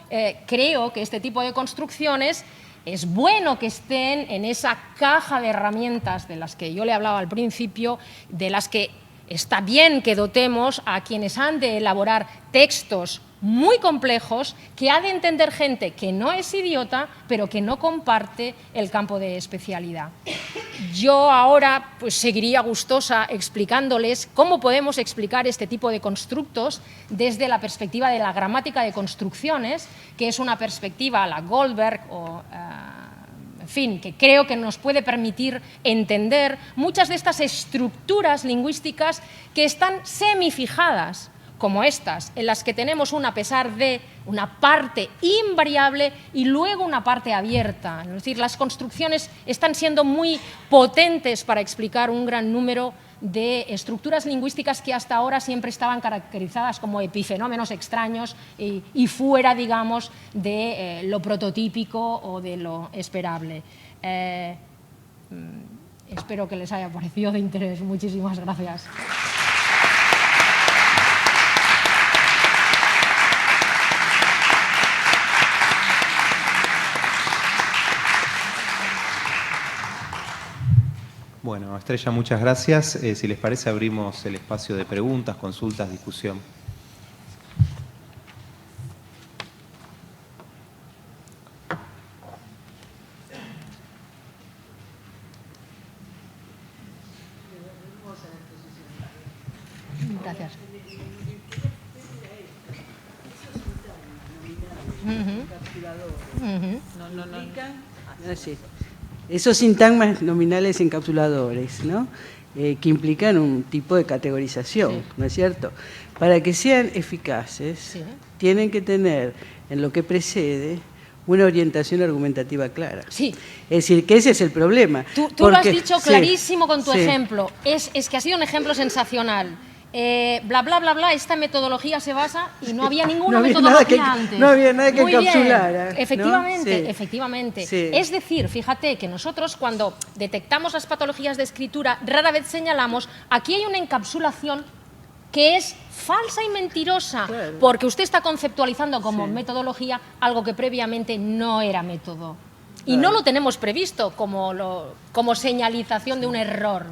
creo que este tipo de construcciones es bueno que estén en esa caja de herramientas de las que yo le hablaba al principio, de las que está bien que dotemos a quienes han de elaborar textos muy complejos que ha de entender gente que no es idiota, pero que no comparte el campo de especialidad. Yo ahora seguiría gustosa explicándoles cómo podemos explicar este tipo de constructos desde la perspectiva de la gramática de construcciones, que es una perspectiva a la Goldberg en fin, que creo que nos puede permitir entender muchas de estas estructuras lingüísticas que están semifijadas, como estas, en las que tenemos a pesar de una parte invariable y luego una parte abierta. Es decir, las construcciones están siendo muy potentes para explicar un gran número de estructuras lingüísticas que hasta ahora siempre estaban caracterizadas como epifenómenos extraños y fuera, digamos, de lo prototípico o de lo esperable. Espero que les haya parecido de interés. Muchísimas gracias.
Bueno, Estrella, muchas gracias. Si les parece, abrimos el espacio de preguntas, consultas, discusión.
Gracias.
Esos sintagmas nominales encapsuladores, ¿no? Que implican un tipo de categorización, sí, ¿no es cierto? Para que sean eficaces, sí, tienen que tener en lo que precede una orientación argumentativa clara.
Sí.
Es decir, que ese es el problema.
Tú lo has dicho clarísimo, sí, con tu, sí, ejemplo. Es que ha sido un ejemplo sensacional. Bla, bla, bla, bla, esta metodología se basa y no había ninguna metodología antes.
No había nada que
Muy
encapsulara.
Bien. Efectivamente,
¿no? Sí.
Efectivamente.
Sí.
Es decir, fíjate que nosotros cuando detectamos las patologías de escritura, rara vez señalamos, aquí hay una encapsulación que es falsa y mentirosa, claro, porque usted está conceptualizando como, sí, metodología algo que previamente no era método. Y no lo tenemos previsto como señalización de un error.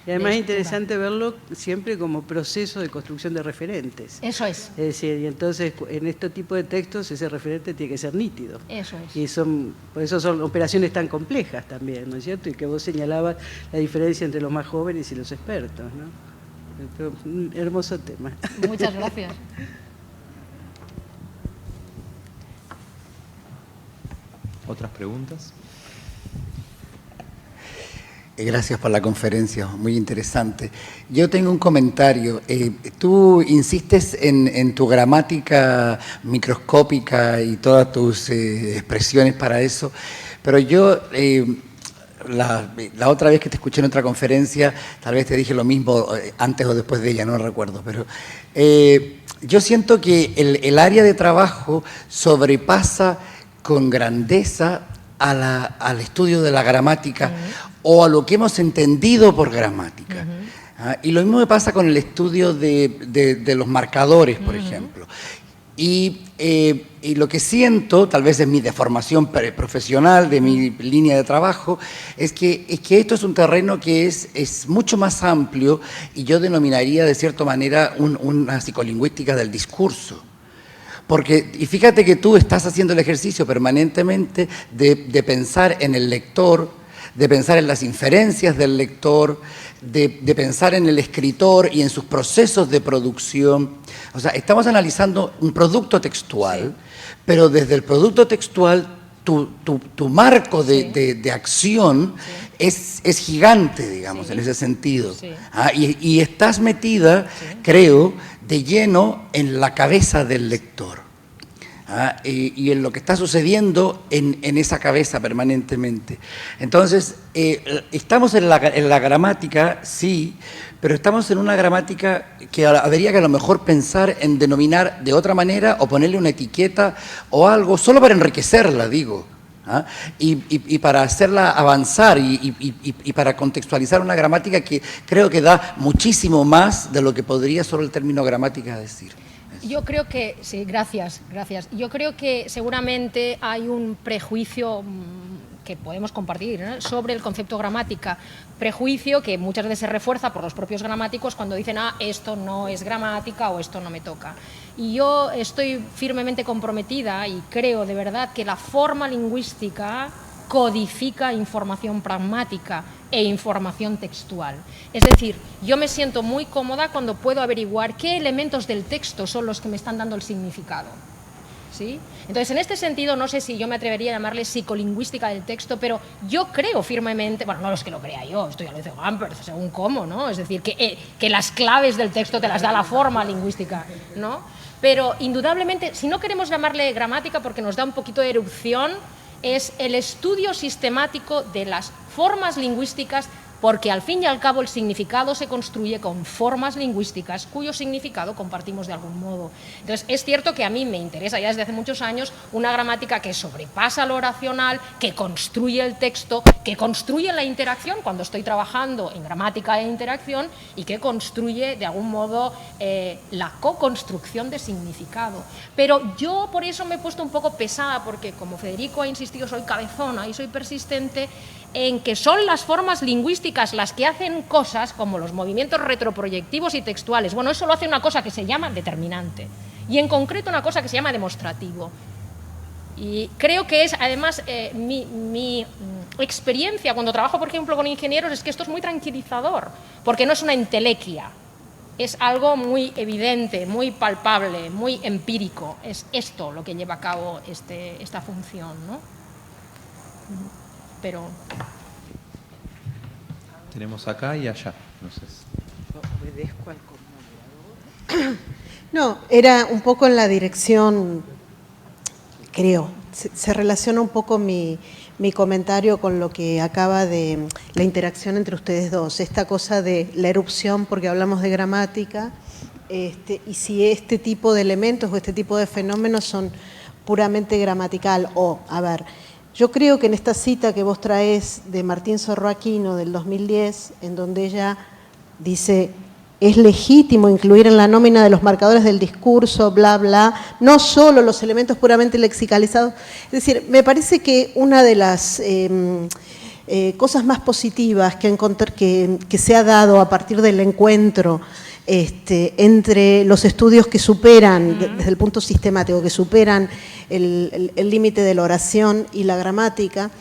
Y además es interesante verlo siempre como proceso de construcción de referentes.
Eso es.
Es decir, y entonces en este tipo de textos ese referente tiene que ser nítido.
Eso es.
Y por eso son operaciones tan complejas también, ¿no es cierto? Y que vos señalabas la diferencia entre los más jóvenes y los expertos, ¿no? Pero, un hermoso tema.
Muchas gracias.
¿Otras preguntas?
Gracias por la conferencia, muy interesante. Yo tengo un comentario. Tú insistes en tu gramática microscópica y todas tus expresiones para eso, pero yo la otra vez que te escuché en otra conferencia, tal vez te dije lo mismo antes o después de ella, no recuerdo, pero yo siento que el área de trabajo sobrepasa con grandeza al estudio de la gramática, o a lo que hemos entendido por gramática. Y lo mismo me pasa con el estudio de los marcadores, por ejemplo. Y lo que siento, tal vez es mi deformación profesional, de mi línea de trabajo, es que esto es un terreno que es mucho más amplio, y yo denominaría de cierta manera una psicolingüística del discurso. Porque, y fíjate que tú estás haciendo el ejercicio permanentemente de pensar en el lector, de pensar en las inferencias del lector, de pensar en el escritor y en sus procesos de producción. O sea, estamos analizando un producto textual, sí, pero desde el producto textual tu marco de acción, sí, es gigante, digamos, sí, en ese sentido. Sí. Y estás metida, sí, creo, de lleno en la cabeza del lector. Y en lo que está sucediendo en esa cabeza permanentemente. Entonces, estamos en la gramática, sí, pero estamos en una gramática que habría que a lo mejor pensar en denominar de otra manera o ponerle una etiqueta o algo, solo para enriquecerla, digo. Y para hacerla avanzar y para contextualizar una gramática que creo que da muchísimo más de lo que podría solo el término gramática decir.
Yo creo que, sí, gracias. Yo creo que seguramente hay un prejuicio que podemos compartir, ¿no?, sobre el concepto gramática, prejuicio que muchas veces se refuerza por los propios gramáticos cuando dicen, esto no es gramática o esto no me toca. Y yo estoy firmemente comprometida y creo de verdad que la forma lingüística codifica información pragmática e información textual. Es decir, yo me siento muy cómoda cuando puedo averiguar qué elementos del texto son los que me están dando el significado. ¿Sí? Entonces, en este sentido, no sé si yo me atrevería a llamarle psicolingüística del texto, pero yo creo firmemente, bueno, no es que lo crea yo, esto ya lo dice Gamper, según cómo, ¿no? Es decir, que las claves del texto te las da la forma lingüística, ¿no? Pero, indudablemente, si no queremos llamarle gramática porque nos da un poquito de erupción, es el estudio sistemático de las formas lingüísticas, porque al fin y al cabo el significado se construye con formas lingüísticas cuyo significado compartimos de algún modo. Entonces, es cierto que a mí me interesa ya desde hace muchos años una gramática que sobrepasa lo oracional, que construye el texto, que construye la interacción cuando estoy trabajando en gramática e interacción y que construye de algún modo la co-construcción de significado. Pero yo por eso me he puesto un poco pesada, porque como Federico ha insistido, soy cabezona y soy persistente en que son las formas lingüísticas las que hacen cosas como los movimientos retroproyectivos y textuales. Bueno, eso lo hace una cosa que se llama determinante y en concreto una cosa que se llama demostrativo. Y creo que es además mi experiencia cuando trabajo, por ejemplo, con ingenieros, es que esto es muy tranquilizador, porque no es una entelequia, es algo muy evidente, muy palpable, muy empírico. Es esto lo que lleva a cabo esta función, ¿no? Pero...
Tenemos acá y allá. No sé.
Obedezco al comunicador.
No, era un poco en la dirección, creo, se relaciona un poco mi comentario con lo que acaba de la interacción entre ustedes dos, esta cosa de la erupción, porque hablamos de gramática, y si este tipo de elementos o este tipo de fenómenos son puramente gramatical, o, a ver, yo creo que en esta cita que vos traes de Martín Sorroaquino del 2010, en donde ella dice, es legítimo incluir en la nómina de los marcadores del discurso, bla, bla, no solo los elementos puramente lexicalizados. Es decir, me parece que una de las cosas más positivas que se ha dado a partir del encuentro entre los estudios que superan, desde el punto sistemático, que superan el límite de la oración y la gramática,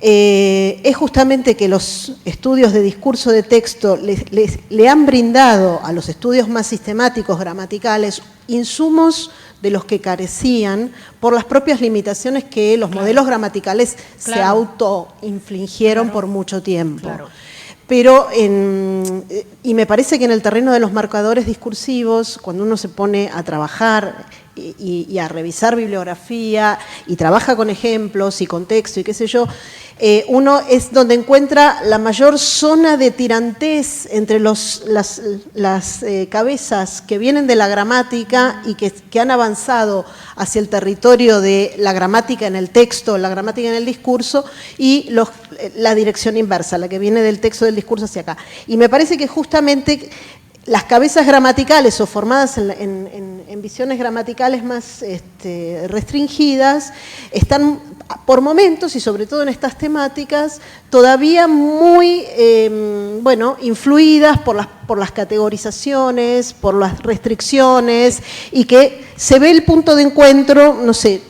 es justamente que los estudios de discurso de texto le han brindado a los estudios más sistemáticos, gramaticales, insumos de los que carecían por las propias limitaciones que los modelos gramaticales se autoinfligieron por mucho tiempo. Pero, y me parece que en el terreno de los marcadores discursivos, cuando uno se pone a trabajar y a revisar bibliografía y trabaja con ejemplos y contexto y qué sé yo, uno es donde encuentra la mayor zona de tirantez entre las cabezas que vienen de la gramática y que han avanzado hacia el territorio de la gramática en el texto, la gramática en el discurso, y la dirección inversa, la que viene del texto del discurso hacia acá. Y me parece que justamente las cabezas gramaticales o formadas en visiones gramaticales más restringidas están por momentos, y sobre todo en estas temáticas, todavía muy influidas por las categorizaciones, por las restricciones, y que se ve el punto de encuentro, no sé,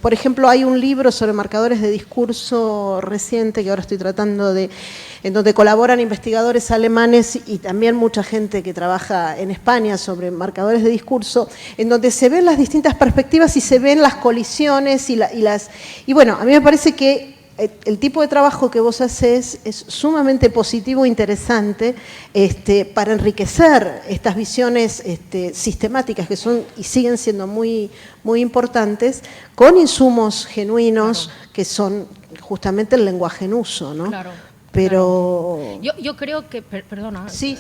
por ejemplo, hay un libro sobre marcadores de discurso reciente que ahora estoy tratando en donde colaboran investigadores alemanes y también mucha gente que trabaja en España sobre marcadores de discurso, en donde se ven las distintas perspectivas y se ven las colisiones y bueno, a mí me parece que el tipo de trabajo que vos haces es sumamente positivo e interesante para enriquecer estas visiones sistemáticas que son y siguen siendo muy, muy importantes, con insumos genuinos que son justamente el lenguaje en uso, ¿no?
Claro.
Pero...
Yo creo que, perdona,
sí.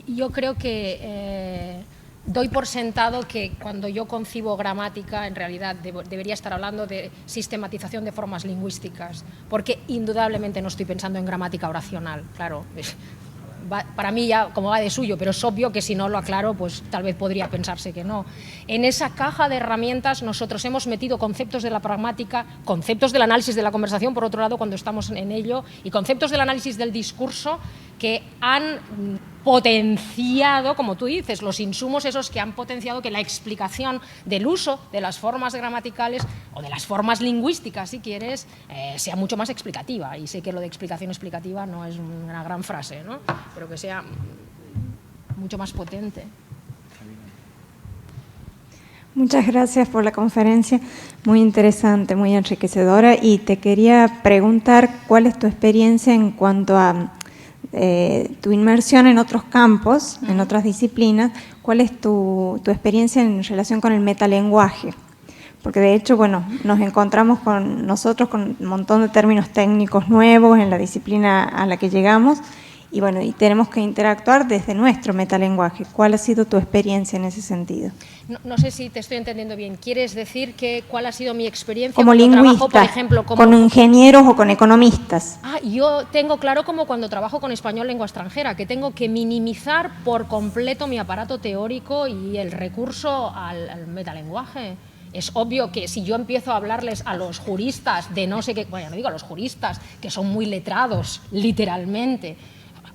Yo creo que doy por sentado que cuando yo concibo gramática, en realidad debería estar hablando de sistematización de formas lingüísticas, porque indudablemente no estoy pensando en gramática oracional, claro. Para mí ya como va de suyo, pero es obvio que si no lo aclaro, pues tal vez podría pensarse que no. En esa caja de herramientas nosotros hemos metido conceptos de la pragmática, conceptos del análisis de la conversación, por otro lado, cuando estamos en ello, y conceptos del análisis del discurso que han potenciado, como tú dices, los insumos esos que han potenciado que la explicación del uso de las formas gramaticales o de las formas lingüísticas, si quieres, sea mucho más explicativa. Y sé que lo de explicación explicativa no es una gran frase, ¿no? Pero que sea mucho más potente.
Muchas gracias por la conferencia, muy interesante, muy enriquecedora, y te quería preguntar cuál es tu experiencia en cuanto a tu inmersión en otros campos, en otras disciplinas. ¿Cuál es tu experiencia en relación con el metalenguaje? Porque de hecho, bueno, nos encontramos nosotros con un montón de términos técnicos nuevos en la disciplina a la que llegamos, y bueno, y tenemos que interactuar desde nuestro metalenguaje. ¿Cuál ha sido tu experiencia en ese sentido?
No sé si te estoy entendiendo bien. ¿Quieres decir cuál ha sido mi experiencia
como
cuando
lingüista,
trabajo, por ejemplo,
con ingenieros o con economistas?
Yo tengo claro como cuando trabajo con español lengua extranjera, que tengo que minimizar por completo mi aparato teórico y el recurso al metalenguaje. Es obvio que si yo empiezo a hablarles a los juristas de no sé qué, bueno, no digo a los juristas, que son muy letrados, literalmente,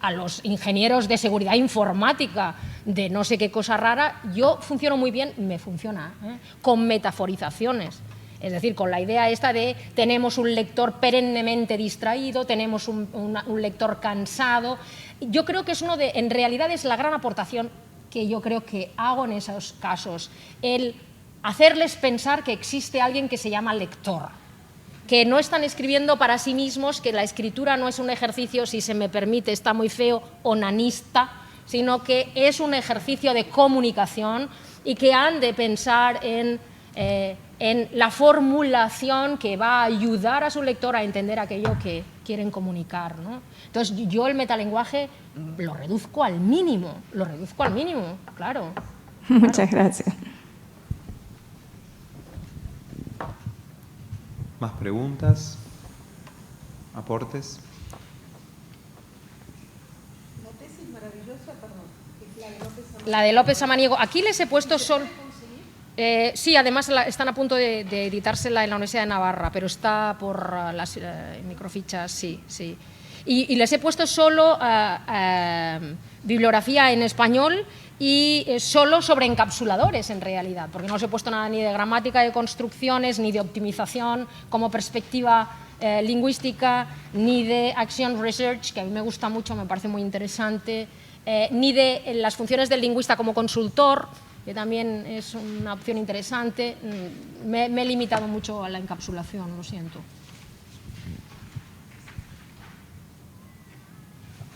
a los ingenieros de seguridad informática de no sé qué cosa rara, yo funciono muy bien, me funciona, con metaforizaciones. Es decir, con la idea esta de tenemos un lector perennemente distraído, tenemos un lector cansado. Yo creo que en realidad es la gran aportación que yo creo que hago en esos casos, el hacerles pensar que existe alguien que se llama lector, que no están escribiendo para sí mismos, que la escritura no es un ejercicio, si se me permite, está muy feo, onanista, sino que es un ejercicio de comunicación y que han de pensar en la formulación que va a ayudar a su lector a entender aquello que quieren comunicar, ¿no? Entonces, yo el metalenguaje lo reduzco al mínimo, claro.
Muchas gracias.
¿Más preguntas? ¿Aportes?
La tesis maravillosa, perdón, es la de López Samaniego.
La de López Samaniego. Aquí les he puesto solo... sí, además están a punto de editársela en la Universidad de Navarra, pero está por las microfichas, sí. Y les he puesto solo bibliografía en español y solo sobre encapsuladores, en realidad, porque no os he puesto nada ni de gramática de construcciones, ni de optimización como perspectiva lingüística, ni de action research, que a mí me gusta mucho, me parece muy interesante, ni de las funciones del lingüista como consultor, que también es una opción interesante. Me he limitado mucho a la encapsulación, lo siento.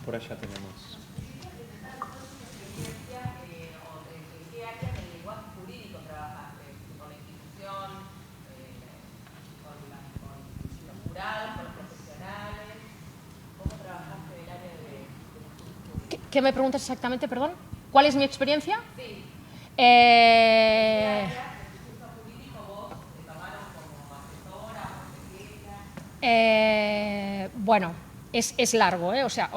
Por allá tenemos.
¿Qué me preguntas exactamente, perdón? ¿Cuál es mi experiencia? Sí. Bueno, es largo, o sea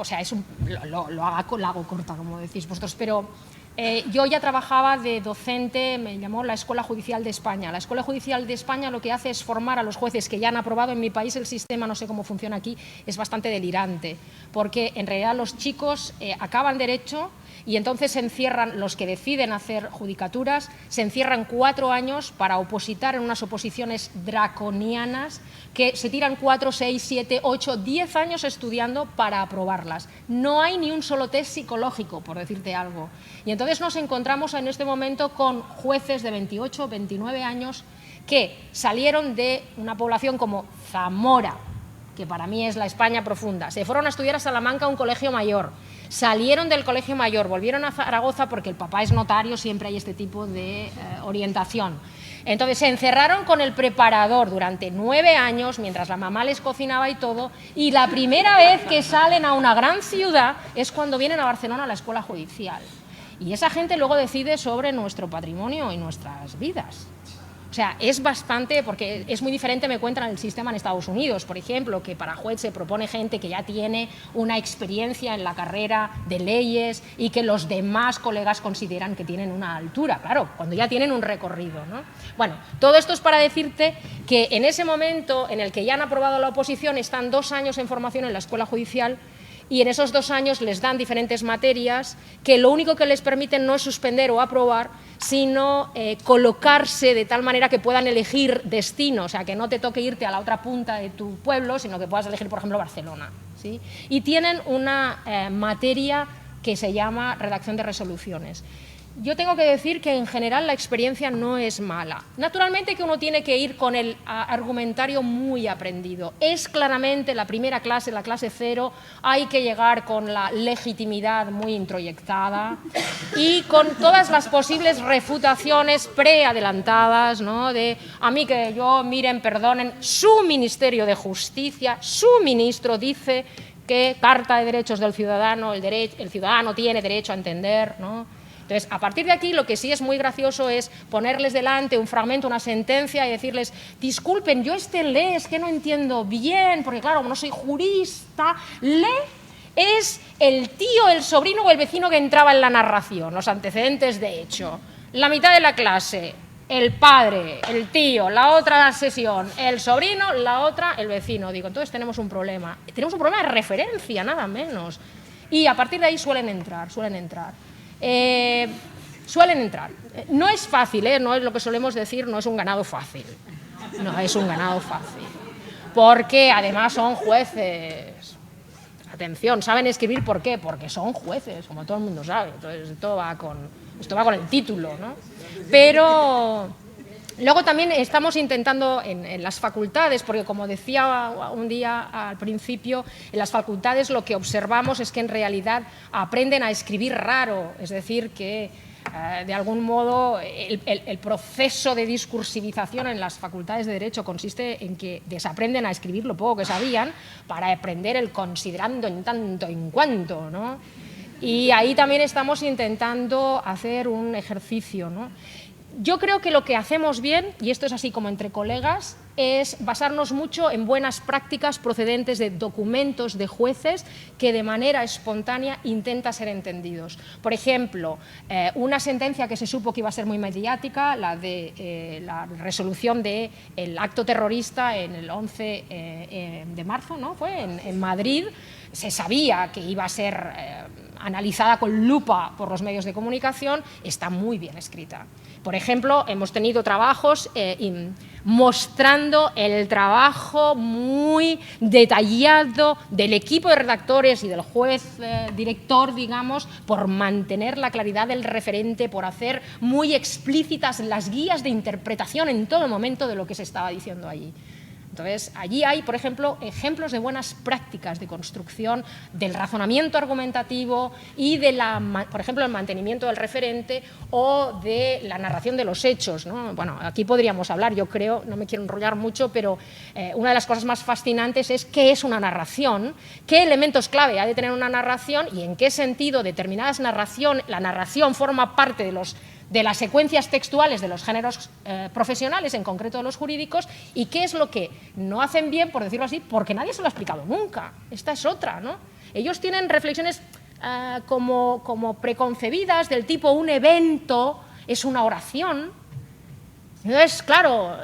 lo hago corta, como decís vosotros, pero yo ya trabajaba de docente, me llamó la Escuela Judicial de España. La Escuela Judicial de España lo que hace es formar a los jueces que ya han aprobado. En mi país el sistema, no sé cómo funciona aquí, es bastante delirante, porque en realidad los chicos acaban derecho y entonces se encierran, los que deciden hacer judicaturas, se encierran 4 años para opositar en unas oposiciones draconianas que se tiran 4, 6, 7, 8, 10 años estudiando para aprobarlas. No hay ni un solo test psicológico, por decirte algo. Y entonces nos encontramos en este momento con jueces de 28, 29 años que salieron de una población como Zamora, que para mí es la España profunda, se fueron a estudiar a Salamanca a un colegio mayor, salieron del colegio mayor, volvieron a Zaragoza porque el papá es notario, siempre hay este tipo de orientación. Entonces se encerraron con el preparador durante 9 años, mientras la mamá les cocinaba y todo, y la primera vez que salen a una gran ciudad es cuando vienen a Barcelona a la escuela judicial. Y esa gente luego decide sobre nuestro patrimonio y nuestras vidas. O sea, es bastante, porque es muy diferente, me cuentan, el sistema en Estados Unidos, por ejemplo, que para juez se propone gente que ya tiene una experiencia en la carrera de leyes y que los demás colegas consideran que tienen una altura, claro, cuando ya tienen un recorrido, ¿no? Bueno, todo esto es para decirte que en ese momento en el que ya han aprobado la oposición están 2 años en formación en la escuela judicial. Y en esos 2 años les dan diferentes materias que lo único que les permiten no es suspender o aprobar, sino colocarse de tal manera que puedan elegir destino, o sea, que no te toque irte a la otra punta de tu pueblo, sino que puedas elegir, por ejemplo, Barcelona, ¿sí? Y tienen una materia que se llama redacción de resoluciones. Yo tengo que decir que en general la experiencia no es mala. Naturalmente que uno tiene que ir con el argumentario muy aprendido. Es claramente la primera clase, la clase 0, hay que llegar con la legitimidad muy introyectada y con todas las posibles refutaciones preadelantadas, ¿no? De a mí que yo, miren, perdonen, su Ministerio de Justicia, su ministro dice que Carta de Derechos del Ciudadano, el ciudadano tiene derecho a entender, ¿no? Entonces, a partir de aquí, lo que sí es muy gracioso es ponerles delante un fragmento, una sentencia y decirles, disculpen, yo ley es que no entiendo bien, porque claro, como no soy jurista, es el tío, el sobrino o el vecino que entraba en la narración, los antecedentes de hecho. La mitad de la clase, el padre, el tío, la otra sesión, el sobrino, la otra, el vecino. Digo, entonces tenemos un problema. Tenemos un problema de referencia, nada menos. Y a partir de ahí suelen entrar. No es fácil, no es lo que solemos decir, no es un ganado fácil. No es un ganado fácil. Porque además son jueces. Atención, saben escribir, ¿por qué? Porque son jueces, como todo el mundo sabe. Entonces, esto va con el título, ¿no? Pero luego también estamos intentando en las facultades, porque como decía un día al principio, en las facultades lo que observamos es que en realidad aprenden a escribir raro, es decir, que de algún modo el proceso de discursivización en las facultades de Derecho consiste en que desaprenden a escribir lo poco que sabían para aprender el considerando en tanto en cuanto, ¿no? Y ahí también estamos intentando hacer un ejercicio, ¿no? Yo creo que lo que hacemos bien, y esto es así como entre colegas, es basarnos mucho en buenas prácticas procedentes de documentos de jueces que de manera espontánea intentan ser entendidos. Por ejemplo, una sentencia que se supo que iba a ser muy mediática, la de la resolución del acto terrorista en el 11 de marzo, ¿no? Fue en Madrid. Se sabía que iba a ser analizada con lupa por los medios de comunicación, está muy bien escrita. Por ejemplo, hemos tenido trabajos mostrando el trabajo muy detallado del equipo de redactores y del juez director, digamos, por mantener la claridad del referente, por hacer muy explícitas las guías de interpretación en todo momento de lo que se estaba diciendo allí. Entonces, allí hay, por ejemplo, ejemplos de buenas prácticas de construcción del razonamiento argumentativo y de por ejemplo, el mantenimiento del referente o de la narración de los hechos, ¿no? Bueno, aquí podríamos hablar, yo creo, no me quiero enrollar mucho, pero una de las cosas más fascinantes es qué es una narración, qué elementos clave ha de tener una narración y en qué sentido determinadas narraciones, la narración forma parte de las secuencias textuales de los géneros profesionales, en concreto de los jurídicos, y qué es lo que no hacen bien, por decirlo así, porque nadie se lo ha explicado nunca. Esta es otra, ¿no? Ellos tienen reflexiones como preconcebidas del tipo un evento es una oración. Entonces, claro,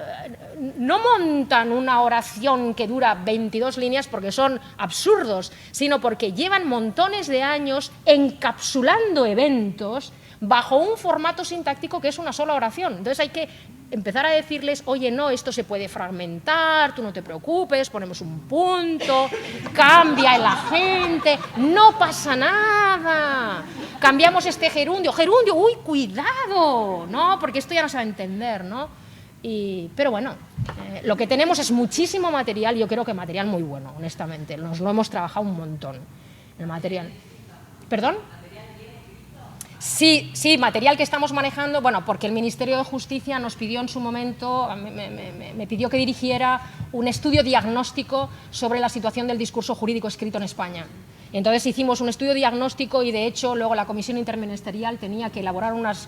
no montan una oración que dura 22 líneas porque son absurdos, sino porque llevan montones de años encapsulando eventos bajo un formato sintáctico que es una sola oración. Entonces hay que empezar a decirles, oye, no, esto se puede fragmentar, tú no te preocupes, ponemos un punto, cambia el agente, no pasa nada, cambiamos este gerundio, uy, cuidado, ¿no? Porque esto ya no se va a entender, ¿no? Pero bueno, lo que tenemos es muchísimo material, yo creo que material muy bueno, honestamente, nos lo hemos trabajado un montón, el material. ¿Perdón? Sí, material que estamos manejando, bueno, porque el Ministerio de Justicia nos pidió en su momento, me pidió que dirigiera un estudio diagnóstico sobre la situación del discurso jurídico escrito en España. Entonces hicimos un estudio diagnóstico y, de hecho, luego la Comisión Interministerial tenía que elaborar unas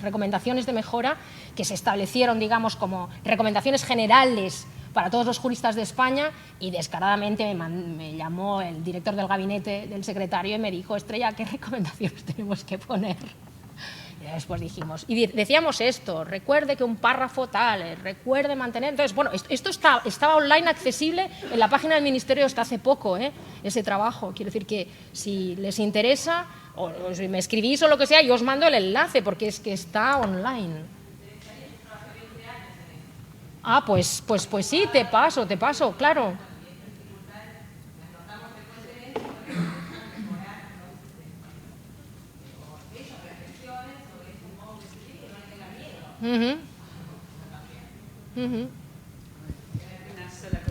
recomendaciones de mejora que se establecieron, digamos, como recomendaciones generales para todos los juristas de España, y descaradamente me llamó el director del gabinete del secretario y me dijo, Estrella, ¿qué recomendaciones tenemos que poner? Y después dijimos, y decíamos esto, recuerde que un párrafo tal, recuerde mantener... Entonces, bueno, esto estaba online accesible en la página del Ministerio hasta hace poco, ese trabajo. Quiero decir que si les interesa, o si me escribís o lo que sea, yo os mando el enlace, porque es que está online. Ah, pues sí, te paso, claro.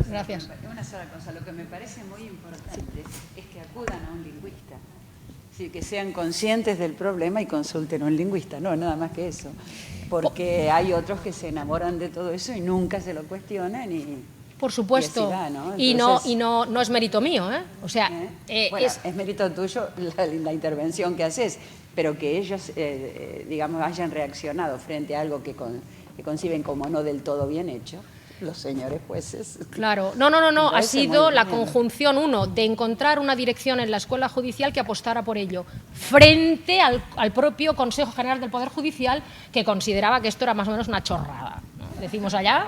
Gracias.
Una sola cosa, lo que me parece muy importante es que acudan a un lingüista. Es decir, que sean conscientes del problema y consulten a un lingüista, no, nada más que eso. Porque hay otros que se enamoran de todo eso y nunca se lo cuestionan y...
Por supuesto,
y, así va, ¿no? Entonces,
y no es mérito mío, O sea,
bueno, es mérito tuyo la intervención que haces, pero que ellos, digamos, hayan reaccionado frente a algo que conciben como no del todo bien hecho, los señores jueces.
Claro, no, ha sido la conjunción, de encontrar una dirección en la Escuela Judicial que apostara por ello, frente al propio Consejo General del Poder Judicial, que consideraba que esto era más o menos una chorrada, ¿no? Decimos allá,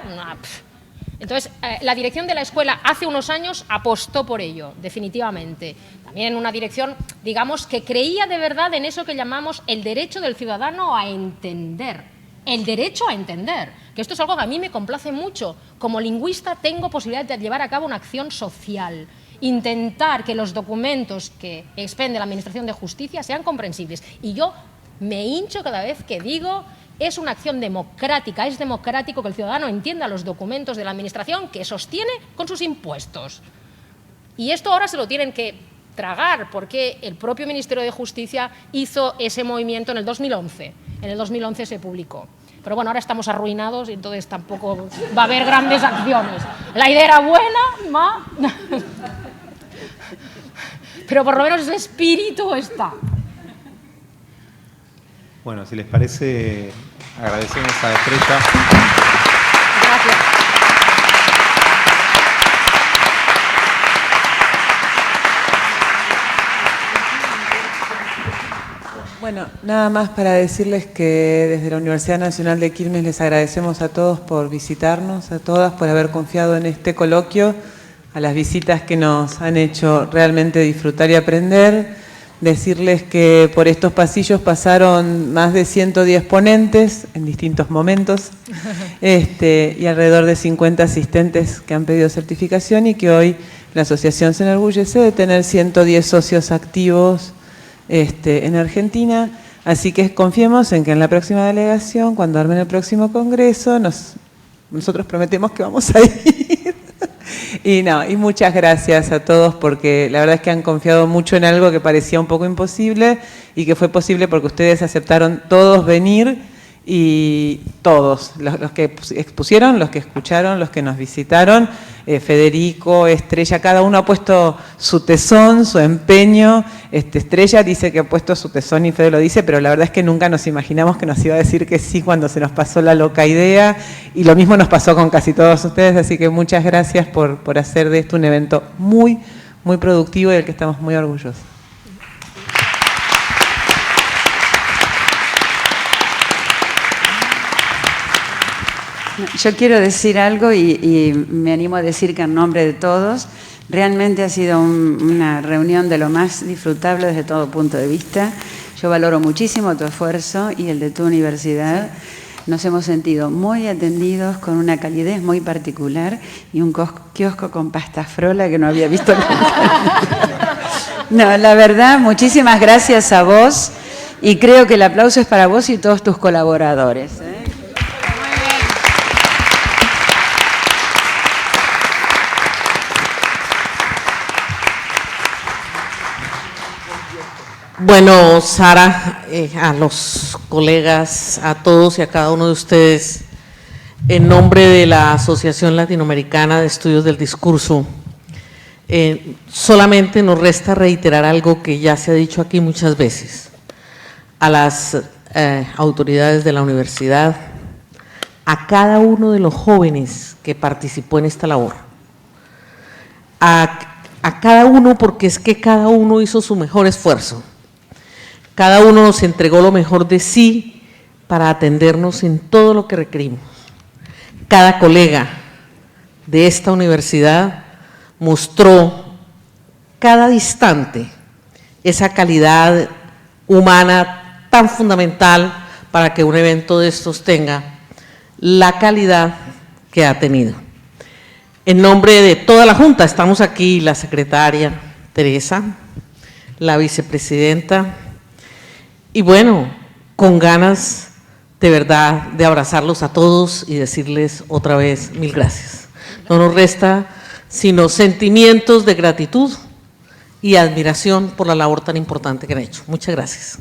Entonces, la dirección de la escuela hace unos años apostó por ello, definitivamente. También una dirección, digamos, que creía de verdad en eso que llamamos el derecho del ciudadano a entender. el derecho a entender, que esto es algo que a mí me complace mucho. Como lingüista tengo posibilidad de llevar a cabo una acción social, intentar que los documentos que expende la Administración de Justicia sean comprensibles. Y yo me hincho cada vez que digo, es una acción democrática, es democrático que el ciudadano entienda los documentos de la Administración que sostiene con sus impuestos. Y esto ahora se lo tienen que tragar, porque el propio Ministerio de Justicia hizo ese movimiento en el 2011. En el 2011 se publicó. Pero bueno, ahora estamos arruinados y entonces tampoco va a haber grandes acciones. La idea era buena, pero por lo menos ese espíritu está.
Bueno, si les parece, agradecemos a Estrella.
Gracias.
Bueno, nada más para decirles que desde la Universidad Nacional de Quilmes les agradecemos a todos por visitarnos, a todas por haber confiado en este coloquio, a las visitas que nos han hecho realmente disfrutar y aprender. Decirles que por estos pasillos pasaron más de 110 ponentes en distintos momentos y alrededor de 50 asistentes que han pedido certificación, y que hoy la asociación se enorgullece de tener 110 socios activos en Argentina. Así que confiemos en que en la próxima delegación, cuando armen el próximo congreso, nosotros prometemos que vamos a ir. Y muchas gracias a todos, porque la verdad es que han confiado mucho en algo que parecía un poco imposible y que fue posible porque ustedes aceptaron todos venir, y todos, los que expusieron, los que escucharon, los que nos visitaron, Federico, Estrella, cada uno ha puesto su tesón, su empeño. Estrella dice que ha puesto su tesón y Fede lo dice, pero la verdad es que nunca nos imaginamos que nos iba a decir que sí cuando se nos pasó la loca idea, y lo mismo nos pasó con casi todos ustedes, así que muchas gracias por hacer de esto un evento muy, muy productivo y del que estamos muy orgullosos.
Yo quiero decir algo y me animo a decir que en nombre de todos, realmente ha sido una reunión de lo más disfrutable desde todo punto de vista. Yo valoro muchísimo tu esfuerzo y el de tu universidad. Nos hemos sentido muy atendidos, con una calidez muy particular, y un kiosco con pasta frola que no había visto nunca. No, la verdad, muchísimas gracias a vos, y creo que el aplauso es para vos y todos tus colaboradores.
Bueno, Sara, a los colegas, a todos y a cada uno de ustedes, en nombre de la Asociación Latinoamericana de Estudios del Discurso, solamente nos resta reiterar algo que ya se ha dicho aquí muchas veces. A las autoridades de la universidad, a cada uno de los jóvenes que participó en esta labor, a cada uno, porque es que cada uno hizo su mejor esfuerzo. Cada uno nos entregó lo mejor de sí para atendernos en todo lo que requerimos. Cada colega de esta universidad mostró cada instante esa calidad humana tan fundamental para que un evento de estos tenga la calidad que ha tenido. En nombre de toda la Junta, estamos aquí la secretaria Teresa, la vicepresidenta, y bueno, con ganas de verdad de abrazarlos a todos y decirles otra vez mil gracias. No nos resta sino sentimientos de gratitud y admiración por la labor tan importante que han hecho. Muchas gracias.